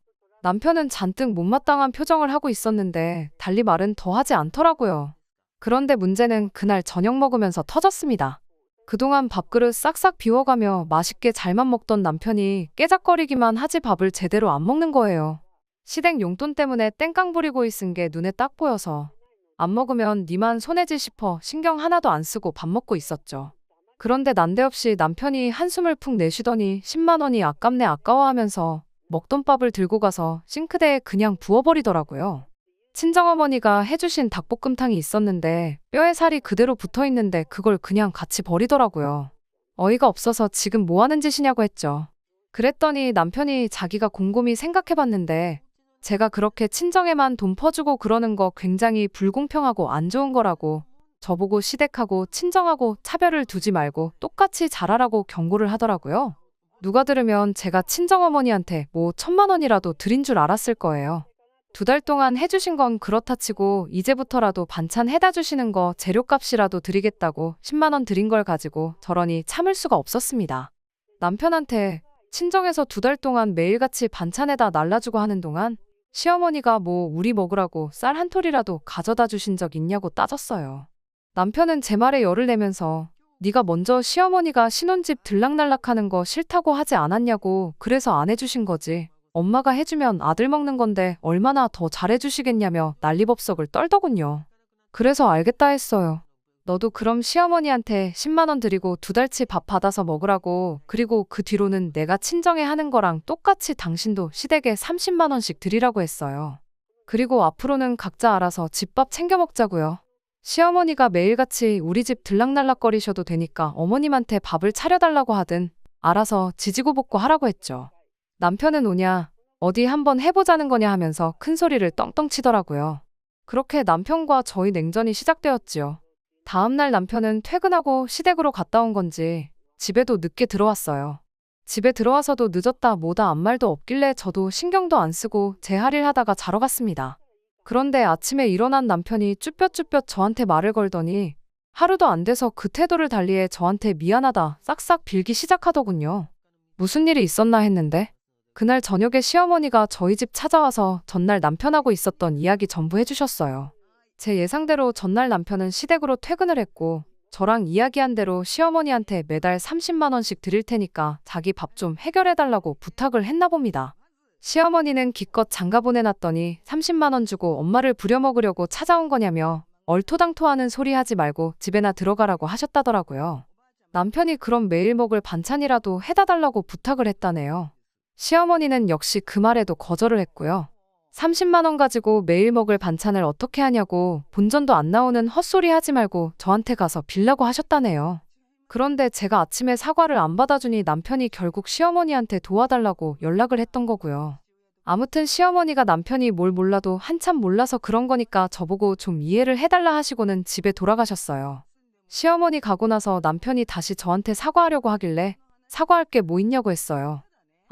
남편은 잔뜩 못마땅한 표정을 하고 있었는데 달리 말은 더 하지 않더라고요. 그런데 문제는 그날 저녁 먹으면서 터졌습니다. 그동안 밥그릇 싹싹 비워가며 맛있게 잘만 먹던 남편이 깨작거리기만 하지 밥을 제대로 안 먹는 거예요. 시댁 용돈 때문에 땡깡 부리고 있은 게 눈에 딱 보여서 안 먹으면 니만 손해지 싶어 신경 하나도 안 쓰고 밥 먹고 있었죠. 그런데 난데없이 남편이 한숨을 푹 내쉬더니 10만 원이 아깝네 아까워하면서 먹던 밥을 들고 가서 싱크대에 그냥 부어버리더라고요. 친정어머니가 해주신 닭볶음탕이 있었는데 뼈에 살이 그대로 붙어있는데 그걸 그냥 같이 버리더라고요. 어이가 없어서 지금 뭐 하는 짓이냐고 했죠. 그랬더니 남편이 자기가 곰곰이 생각해봤는데 제가 그렇게 친정에만 돈 퍼주고 그러는 거 굉장히 불공평하고 안 좋은 거라고 저보고 시댁하고 친정하고 차별을 두지 말고 똑같이 잘하라고 경고를 하더라고요. 누가 들으면 제가 친정어머니한테 뭐 1,000만 원이라도 드린 줄 알았을 거예요. 2달 동안 해주신 건 그렇다 치고 이제부터라도 반찬 해다 주시는 거 재료값이라도 드리겠다고 10만 원 드린 걸 가지고 저러니 참을 수가 없었습니다. 남편한테 친정에서 2달 동안 매일같이 반찬에다 날라주고 하는 동안 시어머니가 뭐 우리 먹으라고 쌀 한 톨이라도 가져다 주신 적 있냐고 따졌어요. 남편은 제 말에 열을 내면서 네가 먼저 시어머니가 신혼집 들락날락하는 거 싫다고 하지 않았냐고 그래서 안 해주신 거지. 엄마가 해주면 아들 먹는 건데 얼마나 더 잘해주시겠냐며 난리법석을 떨더군요. 그래서 알겠다 했어요. 너도 그럼 시어머니한테 10만 원 드리고 2달치 밥 받아서 먹으라고 그리고 그 뒤로는 내가 친정에 하는 거랑 똑같이 당신도 시댁에 30만 원씩 드리라고 했어요. 그리고 앞으로는 각자 알아서 집밥 챙겨 먹자고요. 시어머니가 매일같이 우리 집 들락날락거리셔도 되니까 어머님한테 밥을 차려달라고 하든 알아서 지지고 볶고 하라고 했죠. 남편은 오냐 어디 한번 해보자는 거냐 하면서 큰 소리를 떵떵 치더라고요. 그렇게 남편과 저희 냉전이 시작되었지요. 다음날 남편은 퇴근하고 시댁으로 갔다 온 건지 집에도 늦게 들어왔어요. 집에 들어와서도 늦었다 뭐다 아무 말도 없길래 저도 신경도 안 쓰고 제 할 일 하다가 자러 갔습니다. 그런데 아침에 일어난 남편이 쭈뼛쭈뼛 저한테 말을 걸더니 하루도 안 돼서 그 태도를 달리해 저한테 미안하다 싹싹 빌기 시작하더군요. 무슨 일이 있었나 했는데 그날 저녁에 시어머니가 저희 집 찾아와서 전날 남편하고 있었던 이야기 전부 해주셨어요. 제 예상대로 전날 남편은 시댁으로 퇴근을 했고 저랑 이야기한 대로 시어머니한테 매달 30만 원씩 드릴 테니까 자기 밥 좀 해결해달라고 부탁을 했나 봅니다. 시어머니는 기껏 장가 보내놨더니 30만 원 주고 엄마를 부려먹으려고 찾아온 거냐며 얼토당토하는 소리 하지 말고 집에나 들어가라고 하셨다더라고요. 남편이 그럼 매일 먹을 반찬이라도 해다 달라고 부탁을 했다네요. 시어머니는 역시 그 말에도 거절을 했고요. 30만 원 가지고 매일 먹을 반찬을 어떻게 하냐고 본전도 안 나오는 헛소리 하지 말고 저한테 가서 빌라고 하셨다네요. 그런데 제가 아침에 사과를 안 받아주니 남편이 결국 시어머니한테 도와달라고 연락을 했던 거고요. 아무튼 시어머니가 남편이 뭘 몰라도 한참 몰라서 그런 거니까 저보고 좀 이해를 해달라 하시고는 집에 돌아가셨어요. 시어머니 가고 나서 남편이 다시 저한테 사과하려고 하길래 사과할 게 뭐 있냐고 했어요.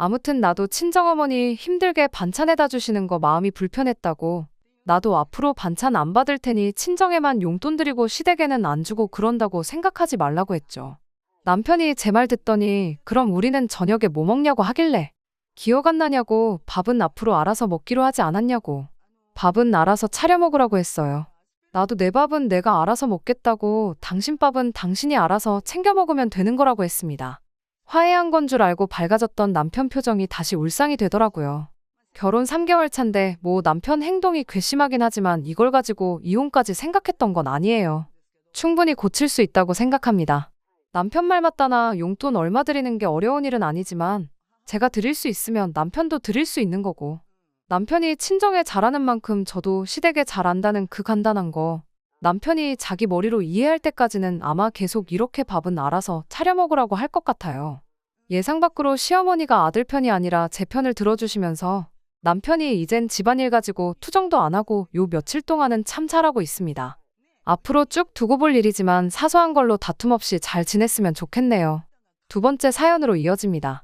아무튼 나도 친정어머니 힘들게 반찬해다 주시는 거 마음이 불편했다고 나도 앞으로 반찬 안 받을 테니 친정에만 용돈 드리고 시댁에는 안 주고 그런다고 생각하지 말라고 했죠. 남편이 제 말 듣더니 그럼 우리는 저녁에 뭐 먹냐고 하길래 기억 안 나냐고 밥은 앞으로 알아서 먹기로 하지 않았냐고 밥은 알아서 차려 먹으라고 했어요. 나도 내 밥은 내가 알아서 먹겠다고 당신 밥은 당신이 알아서 챙겨 먹으면 되는 거라고 했습니다. 화해한 건 줄 알고 밝아졌던 남편 표정이 다시 울상이 되더라고요. 결혼 3개월 차인데 뭐 남편 행동이 괘씸하긴 하지만 이걸 가지고 이혼까지 생각했던 건 아니에요. 충분히 고칠 수 있다고 생각합니다. 남편 말 맞다나 용돈 얼마 드리는 게 어려운 일은 아니지만 제가 드릴 수 있으면 남편도 드릴 수 있는 거고 남편이 친정에 잘하는 만큼 저도 시댁에 잘한다는 그 간단한 거 남편이 자기 머리로 이해할 때까지는 아마 계속 이렇게 밥은 알아서 차려 먹으라고 할 것 같아요. 예상 밖으로 시어머니가 아들 편이 아니라 제 편을 들어주시면서 남편이 이젠 집안일 가지고 투정도 안 하고 요 며칠 동안은 참 잘하고 있습니다. 앞으로 쭉 두고 볼 일이지만 사소한 걸로 다툼 없이 잘 지냈으면 좋겠네요. 두 번째 사연으로 이어집니다.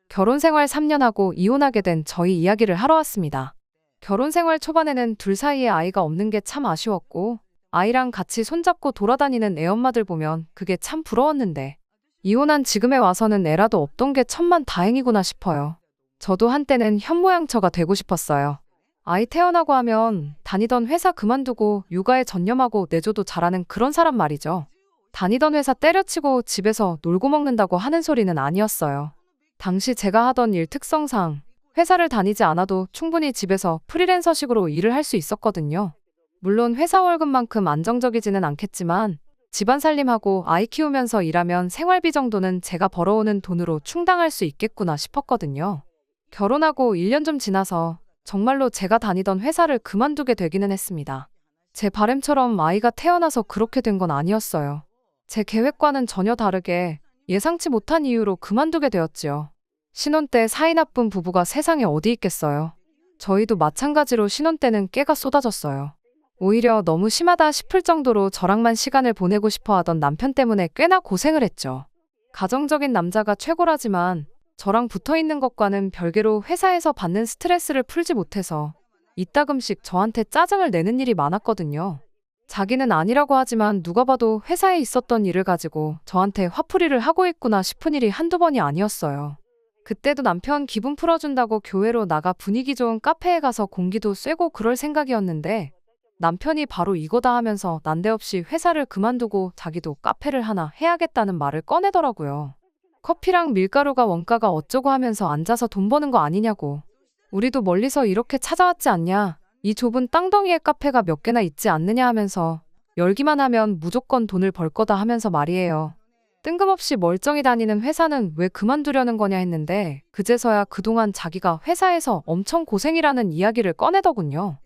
결혼 생활 3년 하고 이혼하게 된 저희 이야기를 하러 왔습니다. 결혼 생활 초반에는 둘 사이에 아이가 없는 게 참 아쉬웠고 아이랑 같이 손잡고 돌아다니는 애엄마들 보면 그게 참 부러웠는데 이혼한 지금에 와서는 애라도 없던 게 천만 다행이구나 싶어요. 저도 한때는 현모양처가 되고 싶었어요. 아이 태어나고 하면 다니던 회사 그만두고 육아에 전념하고 내조도 잘하는 그런 사람 말이죠. 다니던 회사 때려치고 집에서 놀고 먹는다고 하는 소리는 아니었어요. 당시 제가 하던 일 특성상 회사를 다니지 않아도 충분히 집에서 프리랜서식으로 일을 할 수 있었거든요. 물론 회사 월급만큼 안정적이지는 않겠지만 집안 살림하고 아이 키우면서 일하면 생활비 정도는 제가 벌어오는 돈으로 충당할 수 있겠구나 싶었거든요. 결혼하고 1년 좀 지나서 정말로 제가 다니던 회사를 그만두게 되기는 했습니다. 제 바람처럼 아이가 태어나서 그렇게 된 건 아니었어요. 제 계획과는 전혀 다르게 예상치 못한 이유로 그만두게 되었지요. 신혼 때 사이 나쁜 부부가 세상에 어디 있겠어요. 저희도 마찬가지로 신혼 때는 깨가 쏟아졌어요. 오히려 너무 심하다 싶을 정도로 저랑만 시간을 보내고 싶어 하던 남편 때문에 꽤나 고생을 했죠. 가정적인 남자가 최고라지만 저랑 붙어있는 것과는 별개로 회사에서 받는 스트레스를 풀지 못해서 이따금씩 저한테 짜증을 내는 일이 많았거든요. 자기는 아니라고 하지만 누가 봐도 회사에 있었던 일을 가지고 저한테 화풀이를 하고 있구나 싶은 일이 한두 번이 아니었어요. 그때도 남편 기분 풀어준다고 교회로 나가 분위기 좋은 카페에 가서 공기도 쐬고 그럴 생각이었는데 남편이 바로 이거다 하면서 난데없이 회사를 그만두고 자기도 카페를 하나 해야겠다는 말을 꺼내더라고요. 커피랑 밀가루가 원가가 어쩌고 하면서 앉아서 돈 버는 거 아니냐고. 우리도 멀리서 이렇게 찾아왔지 않냐. 이 좁은 땅덩이에 카페가 몇 개나 있지 않느냐 하면서 열기만 하면 무조건 돈을 벌 거다 하면서 말이에요. 뜬금없이 멀쩡히 다니는 회사는 왜 그만두려는 거냐 했는데 그제서야 그동안 자기가 회사에서 엄청 고생이라는 이야기를 꺼내더군요.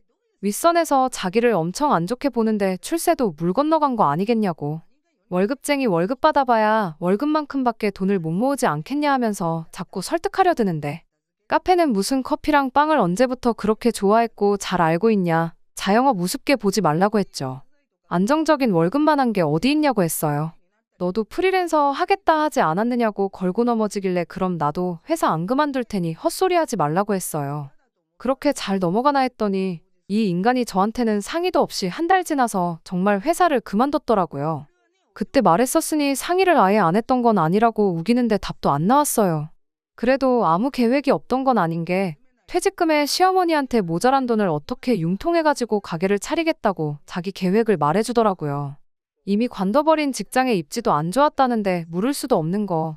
윗선에서 자기를 엄청 안 좋게 보는데 출세도 물 건너간 거 아니겠냐고. 월급쟁이 월급 받아봐야 월급만큼밖에 돈을 못 모으지 않겠냐 하면서 자꾸 설득하려 드는데 카페는 무슨 커피랑 빵을 언제부터 그렇게 좋아했고 잘 알고 있냐. 자영업 우습게 보지 말라고 했죠. 안정적인 월급만 한 게 어디 있냐고 했어요. 너도 프리랜서 하겠다 하지 않았느냐고 걸고 넘어지길래 그럼 나도 회사 안 그만둘 테니 헛소리 하지 말라고 했어요. 그렇게 잘 넘어가나 했더니 이 인간이 저한테는 상의도 없이 한 달 지나서 정말 회사를 그만뒀더라고요. 그때 말했었으니 상의를 아예 안 했던 건 아니라고 우기는데 답도 안 나왔어요. 그래도 아무 계획이 없던 건 아닌 게 퇴직금에 시어머니한테 모자란 돈을 어떻게 융통해가지고 가게를 차리겠다고 자기 계획을 말해주더라고요. 이미 관둬버린 직장에 입지도 안 좋았다는데 물을 수도 없는 거.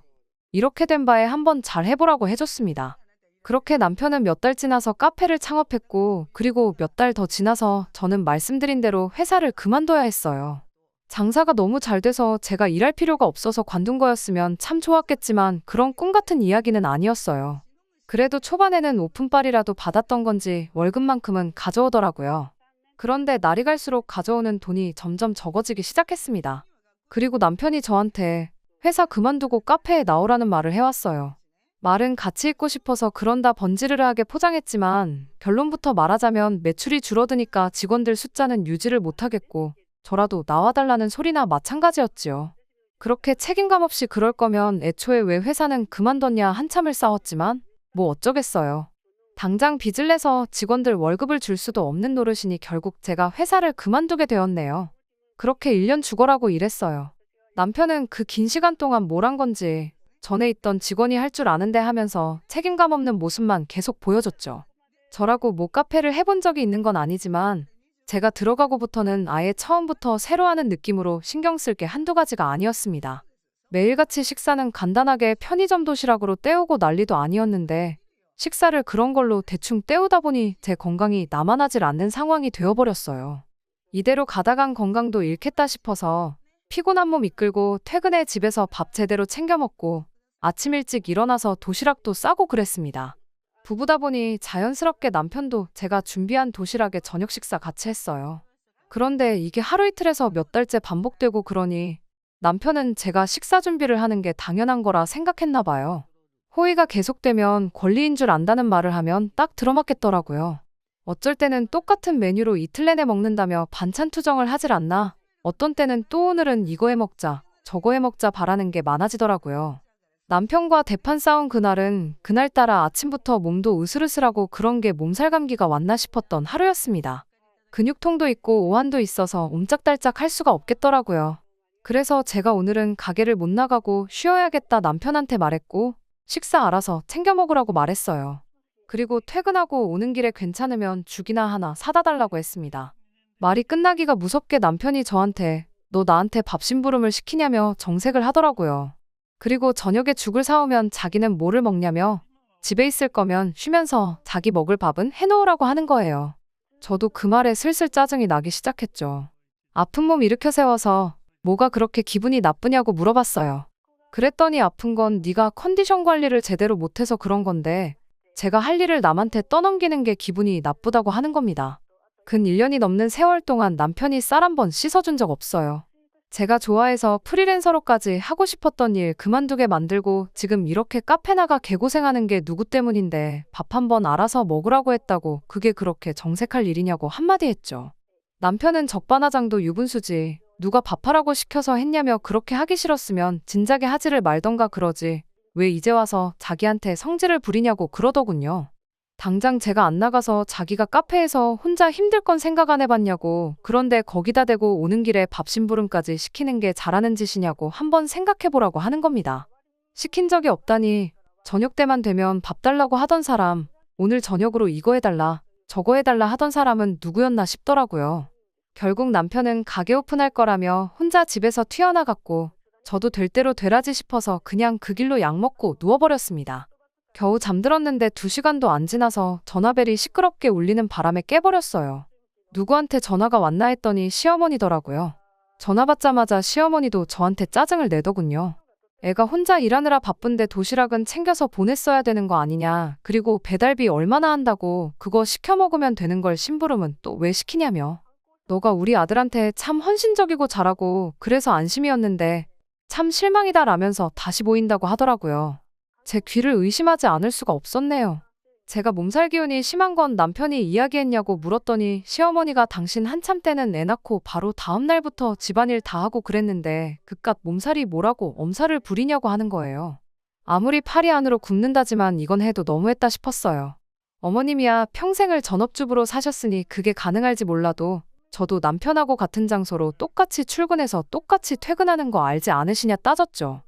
이렇게 된 바에 한번 잘 해보라고 해줬습니다. 그렇게 남편은 몇 달 지나서 카페를 창업했고 그리고 몇 달 더 지나서 저는 말씀드린 대로 회사를 그만둬야 했어요. 장사가 너무 잘 돼서 제가 일할 필요가 없어서 관둔 거였으면 참 좋았겠지만 그런 꿈 같은 이야기는 아니었어요. 그래도 초반에는 오픈빨이라도 받았던 건지 월급만큼은 가져오더라고요. 그런데 날이 갈수록 가져오는 돈이 점점 적어지기 시작했습니다. 그리고 남편이 저한테 회사 그만두고 카페에 나오라는 말을 해왔어요. 말은 같이 있고 싶어서 그런다 번지르르하게 포장했지만 결론부터 말하자면 매출이 줄어드니까 직원들 숫자는 유지를 못하겠고 저라도 나와달라는 소리나 마찬가지였지요. 그렇게 책임감 없이 그럴 거면 애초에 왜 회사는 그만뒀냐 한참을 싸웠지만 뭐 어쩌겠어요. 당장 빚을 내서 직원들 월급을 줄 수도 없는 노릇이니 결국 제가 회사를 그만두게 되었네요. 그렇게 1년 죽어라고 일했어요. 남편은 그 긴 시간 동안 뭘 한 건지 전에 있던 직원이 할 줄 아는데 하면서 책임감 없는 모습만 계속 보여줬죠. 저라고 뭐 카페를 해본 적이 있는 건 아니지만 제가 들어가고부터는 아예 처음부터 새로 하는 느낌으로 신경 쓸 게 한두 가지가 아니었습니다. 매일같이 식사는 간단하게 편의점 도시락으로 때우고 난리도 아니었는데 식사를 그런 걸로 대충 때우다 보니 제 건강이 남아나질 않는 상황이 되어버렸어요. 이대로 가다간 건강도 잃겠다 싶어서 피곤한 몸 이끌고 퇴근에 집에서 밥 제대로 챙겨 먹고 아침 일찍 일어나서 도시락도 싸고 그랬습니다. 부부다 보니 자연스럽게 남편도 제가 준비한 도시락에 저녁 식사 같이 했어요. 그런데 이게 하루 이틀에서 몇 달째 반복되고 그러니 남편은 제가 식사 준비를 하는 게 당연한 거라 생각했나 봐요. 호의가 계속되면 권리인 줄 안다는 말을 하면 딱 들어맞겠더라고요. 어쩔 때는 똑같은 메뉴로 이틀 내내 먹는다며 반찬 투정을 하질 않나, 어떤 때는 또 오늘은 이거 해 먹자, 저거 해 먹자 바라는 게 많아지더라고요. 남편과 대판 싸운 그날은 그날따라 아침부터 몸도 으슬으슬하고 그런 게 몸살 감기가 왔나 싶었던 하루였습니다. 근육통도 있고 오한도 있어서 옴짝달짝 할 수가 없겠더라고요. 그래서 제가 오늘은 가게를 못 나가고 쉬어야겠다 남편한테 말했고 식사 알아서 챙겨 먹으라고 말했어요. 그리고 퇴근하고 오는 길에 괜찮으면 죽이나 하나 사다 달라고 했습니다. 말이 끝나기가 무섭게 남편이 저한테 너 나한테 밥심부름을 시키냐며 정색을 하더라고요. 그리고 저녁에 죽을 사오면 자기는 뭐를 먹냐며 집에 있을 거면 쉬면서 자기 먹을 밥은 해놓으라고 하는 거예요. 저도 그 말에 슬슬 짜증이 나기 시작했죠. 아픈 몸 일으켜 세워서 뭐가 그렇게 기분이 나쁘냐고 물어봤어요. 그랬더니 아픈 건 네가 컨디션 관리를 제대로 못해서 그런 건데 제가 할 일을 남한테 떠넘기는 게 기분이 나쁘다고 하는 겁니다. 근 1년이 넘는 세월 동안 남편이 쌀 한 번 씻어준 적 없어요. 제가 좋아해서 프리랜서로까지 하고 싶었던 일 그만두게 만들고 지금 이렇게 카페 나가 개고생하는 게 누구 때문인데 밥 한 번 알아서 먹으라고 했다고 그게 그렇게 정색할 일이냐고 한마디 했죠. 남편은 적반하장도 유분수지 누가 밥하라고 시켜서 했냐며 그렇게 하기 싫었으면 진작에 하지를 말던가 그러지 왜 이제 와서 자기한테 성질을 부리냐고 그러더군요. 당장 제가 안 나가서 자기가 카페에서 혼자 힘들 건 생각 안 해봤냐고 그런데 거기다 대고 오는 길에 밥심부름까지 시키는 게 잘하는 짓이냐고 한번 생각해보라고 하는 겁니다. 시킨 적이 없다니 저녁 때만 되면 밥 달라고 하던 사람 오늘 저녁으로 이거 해달라 저거 해달라 하던 사람은 누구였나 싶더라고요. 결국 남편은 가게 오픈할 거라며 혼자 집에서 튀어나갔고 저도 될 대로 되라지 싶어서 그냥 그 길로 약 먹고 누워버렸습니다. 겨우 잠들었는데 2시간도 안 지나서 전화벨이 시끄럽게 울리는 바람에 깨버렸어요. 누구한테 전화가 왔나 했더니 시어머니더라고요. 전화 받자마자 시어머니도 저한테 짜증을 내더군요. 애가 혼자 일하느라 바쁜데 도시락은 챙겨서 보냈어야 되는 거 아니냐. 그리고 배달비 얼마나 한다고 그거 시켜 먹으면 되는 걸 심부름은 또 왜 시키냐며. 너가 우리 아들한테 참 헌신적이고 잘하고 그래서 안심이었는데 참 실망이다 라면서 다시 보인다고 하더라고요. 제 귀를 의심하지 않을 수가 없었네요. 제가 몸살 기운이 심한 건 남편이 이야기했냐고 물었더니 시어머니가 당신 한참 때는 애 낳고 바로 다음 날부터 집안일 다 하고 그랬는데 그깟 몸살이 뭐라고 엄살을 부리냐고 하는 거예요. 아무리 팔이 안으로 굽는다지만 이건 해도 너무했다 싶었어요. 어머님이야 평생을 전업주부로 사셨으니 그게 가능할지 몰라도 저도 남편하고 같은 장소로 똑같이 출근해서 똑같이 퇴근하는 거 알지 않으시냐 따졌죠.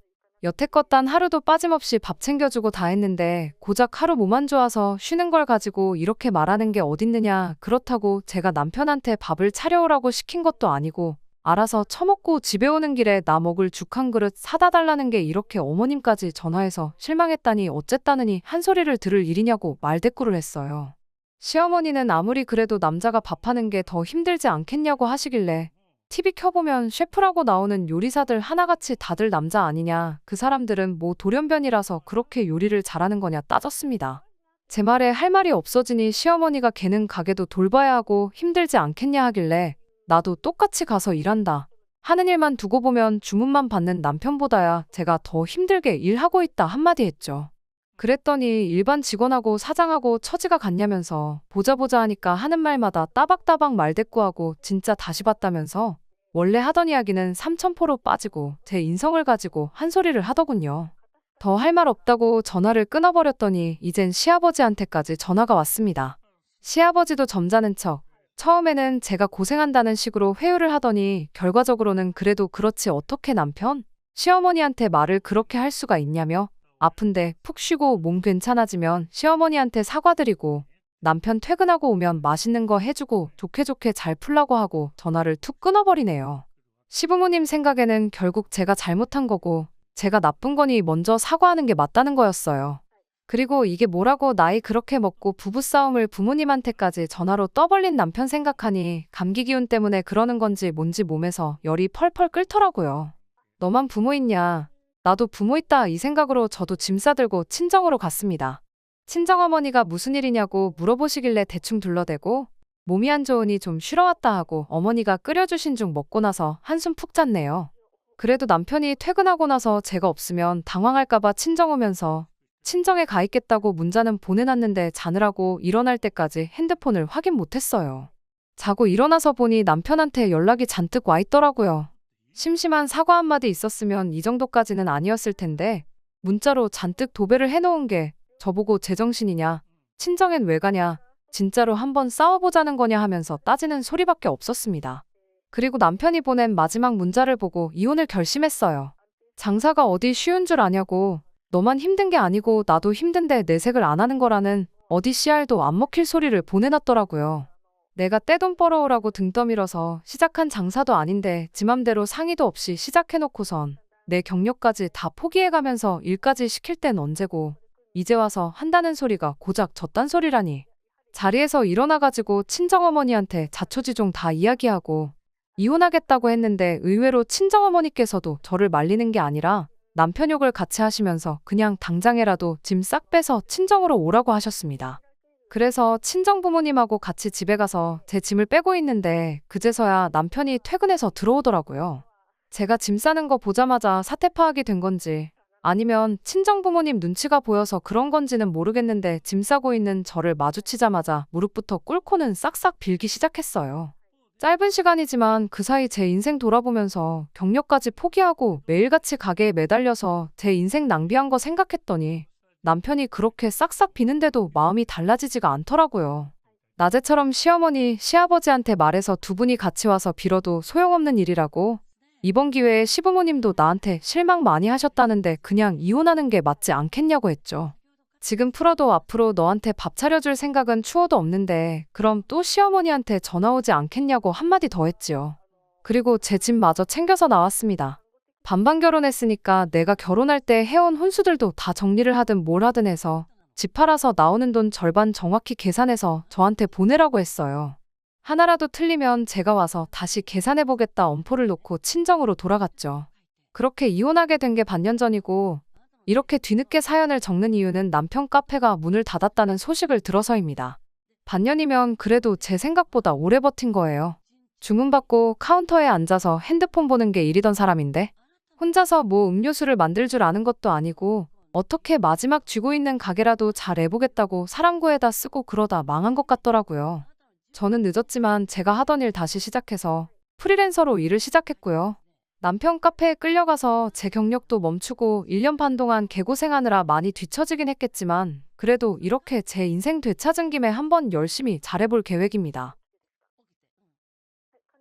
여태껏 단 하루도 빠짐없이 밥 챙겨주고 다 했는데 고작 하루 몸 안 좋아서 쉬는 걸 가지고 이렇게 말하는 게 어딨느냐. 그렇다고 제가 남편한테 밥을 차려오라고 시킨 것도 아니고 알아서 처먹고 집에 오는 길에 나 먹을 죽 한 그릇 사다 달라는 게 이렇게 어머님까지 전화해서 실망했다니 어쨌다느니 한 소리를 들을 일이냐고 말대꾸를 했어요. 시어머니는 아무리 그래도 남자가 밥하는 게 더 힘들지 않겠냐고 하시길래 TV 켜보면 셰프라고 나오는 요리사들 하나같이 다들 남자 아니냐. 그 사람들은 뭐 돌연변이라서 그렇게 요리를 잘하는 거냐 따졌습니다. 제 말에 할 말이 없어지니 시어머니가 걔는 가게도 돌봐야 하고 힘들지 않겠냐 하길래 나도 똑같이 가서 일한다. 하는 일만 두고 보면 주문만 받는 남편보다야 제가 더 힘들게 일하고 있다 한마디 했죠. 그랬더니 일반 직원하고 사장하고 처지가 같냐면서 보자 하니까 하는 말마다 따박따박 말대꾸하고 진짜 다시 봤다면서 원래 하던 이야기는 삼천포로 빠지고 제 인성을 가지고 한 소리를 하더군요. 더 할 말 없다고 전화를 끊어버렸더니 이젠 시아버지한테까지 전화가 왔습니다. 시아버지도 점잖은 척 처음에는 제가 고생한다는 식으로 회유를 하더니 결과적으로는 그래도 그렇지 어떻게 남편? 시어머니한테 말을 그렇게 할 수가 있냐며 아픈데 푹 쉬고 몸 괜찮아지면 시어머니한테 사과드리고 남편 퇴근하고 오면 맛있는 거 해주고 좋게 잘 풀라고 하고 전화를 툭 끊어버리네요. 시부모님 생각에는 결국 제가 잘못한 거고 제가 나쁜 거니 먼저 사과하는 게 맞다는 거였어요. 그리고 이게 뭐라고 나이 그렇게 먹고 부부싸움을 부모님한테까지 전화로 떠벌린 남편 생각하니 감기 기운 때문에 그러는 건지 뭔지 몸에서 열이 펄펄 끓더라고요. 너만 부모 있냐? 나도 부모 있다 이 생각으로 저도 짐 싸들고 친정으로 갔습니다. 친정어머니가 무슨 일이냐고 물어보시길래 대충 둘러대고 몸이 안 좋으니 좀 쉬러 왔다 하고 어머니가 끓여주신 죽 먹고 나서 한숨 푹 잤네요. 그래도 남편이 퇴근하고 나서 제가 없으면 당황할까봐 친정 오면서 친정에 가 있겠다고 문자는 보내놨는데 자느라고 일어날 때까지 핸드폰을 확인 못했어요. 자고 일어나서 보니 남편한테 연락이 잔뜩 와 있더라고요. 심심한 사과 한마디 있었으면 이 정도까지는 아니었을 텐데 문자로 잔뜩 도배를 해놓은 게 저보고 제정신이냐, 친정엔 왜 가냐, 진짜로 한번 싸워보자는 거냐 하면서 따지는 소리밖에 없었습니다. 그리고 남편이 보낸 마지막 문자를 보고 이혼을 결심했어요. 장사가 어디 쉬운 줄 아냐고, 너만 힘든 게 아니고 나도 힘든데 내색을 안 하는 거라는 어디 씨알도 안 먹힐 소리를 보내놨더라고요. 내가 떼돈 벌어오라고 등 떠밀어서 시작한 장사도 아닌데 지 맘대로 상의도 없이 시작해놓고선 내 경력까지 다 포기해가면서 일까지 시킬 땐 언제고 이제 와서 한다는 소리가 고작 저딴 소리라니. 자리에서 일어나가지고 친정어머니한테 자초지종 다 이야기하고 이혼하겠다고 했는데 의외로 친정어머니께서도 저를 말리는 게 아니라 남편 욕을 같이 하시면서 그냥 당장에라도 짐 싹 빼서 친정으로 오라고 하셨습니다. 그래서 친정부모님하고 같이 집에 가서 제 짐을 빼고 있는데 그제서야 남편이 퇴근해서 들어오더라고요. 제가 짐 싸는 거 보자마자 사태 파악이 된 건지 아니면 친정부모님 눈치가 보여서 그런 건지는 모르겠는데 짐 싸고 있는 저를 마주치자마자 무릎부터 꿇고는 싹싹 빌기 시작했어요. 짧은 시간이지만 그 사이 제 인생 돌아보면서 경력까지 포기하고 매일같이 가게에 매달려서 제 인생 낭비한 거 생각했더니 남편이 그렇게 싹싹 비는데도 마음이 달라지지가 않더라고요. 낮에처럼 시어머니, 시아버지한테 말해서 두 분이 같이 와서 빌어도 소용없는 일이라고 이번 기회에 시부모님도 나한테 실망 많이 하셨다는데 그냥 이혼하는 게 맞지 않겠냐고 했죠. 지금 풀어도 앞으로 너한테 밥 차려줄 생각은 추워도 없는데 그럼 또 시어머니한테 전화 오지 않겠냐고 한마디 더 했지요. 그리고 제 짐마저 챙겨서 나왔습니다. 반반 결혼했으니까 내가 결혼할 때 해온 혼수들도 다 정리를 하든 뭘 하든 해서 집 팔아서 나오는 돈 절반 정확히 계산해서 저한테 보내라고 했어요. 하나라도 틀리면 제가 와서 다시 계산해보겠다 엄포를 놓고 친정으로 돌아갔죠. 그렇게 이혼하게 된 게 반년 전이고 이렇게 뒤늦게 사연을 적는 이유는 남편 카페가 문을 닫았다는 소식을 들어서입니다. 반년이면 그래도 제 생각보다 오래 버틴 거예요. 주문받고 카운터에 앉아서 핸드폰 보는 게 일이던 사람인데 혼자서 뭐 음료수를 만들 줄 아는 것도 아니고 어떻게 마지막 쥐고 있는 가게라도 잘 해보겠다고 사랑구에다 쓰고 그러다 망한 것 같더라고요. 저는 늦었지만 제가 하던 일 다시 시작해서 프리랜서로 일을 시작했고요. 남편 카페에 끌려가서 제 경력도 멈추고 1년 반 동안 개고생하느라 많이 뒤처지긴 했겠지만 그래도 이렇게 제 인생 되찾은 김에 한번 열심히 잘해볼 계획입니다.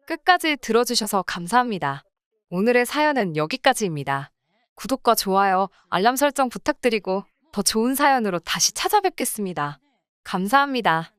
끝까지 들어주셔서 감사합니다. 오늘의 사연은 여기까지입니다. 구독과 좋아요, 알람 설정 부탁드리고 더 좋은 사연으로 다시 찾아뵙겠습니다. 감사합니다.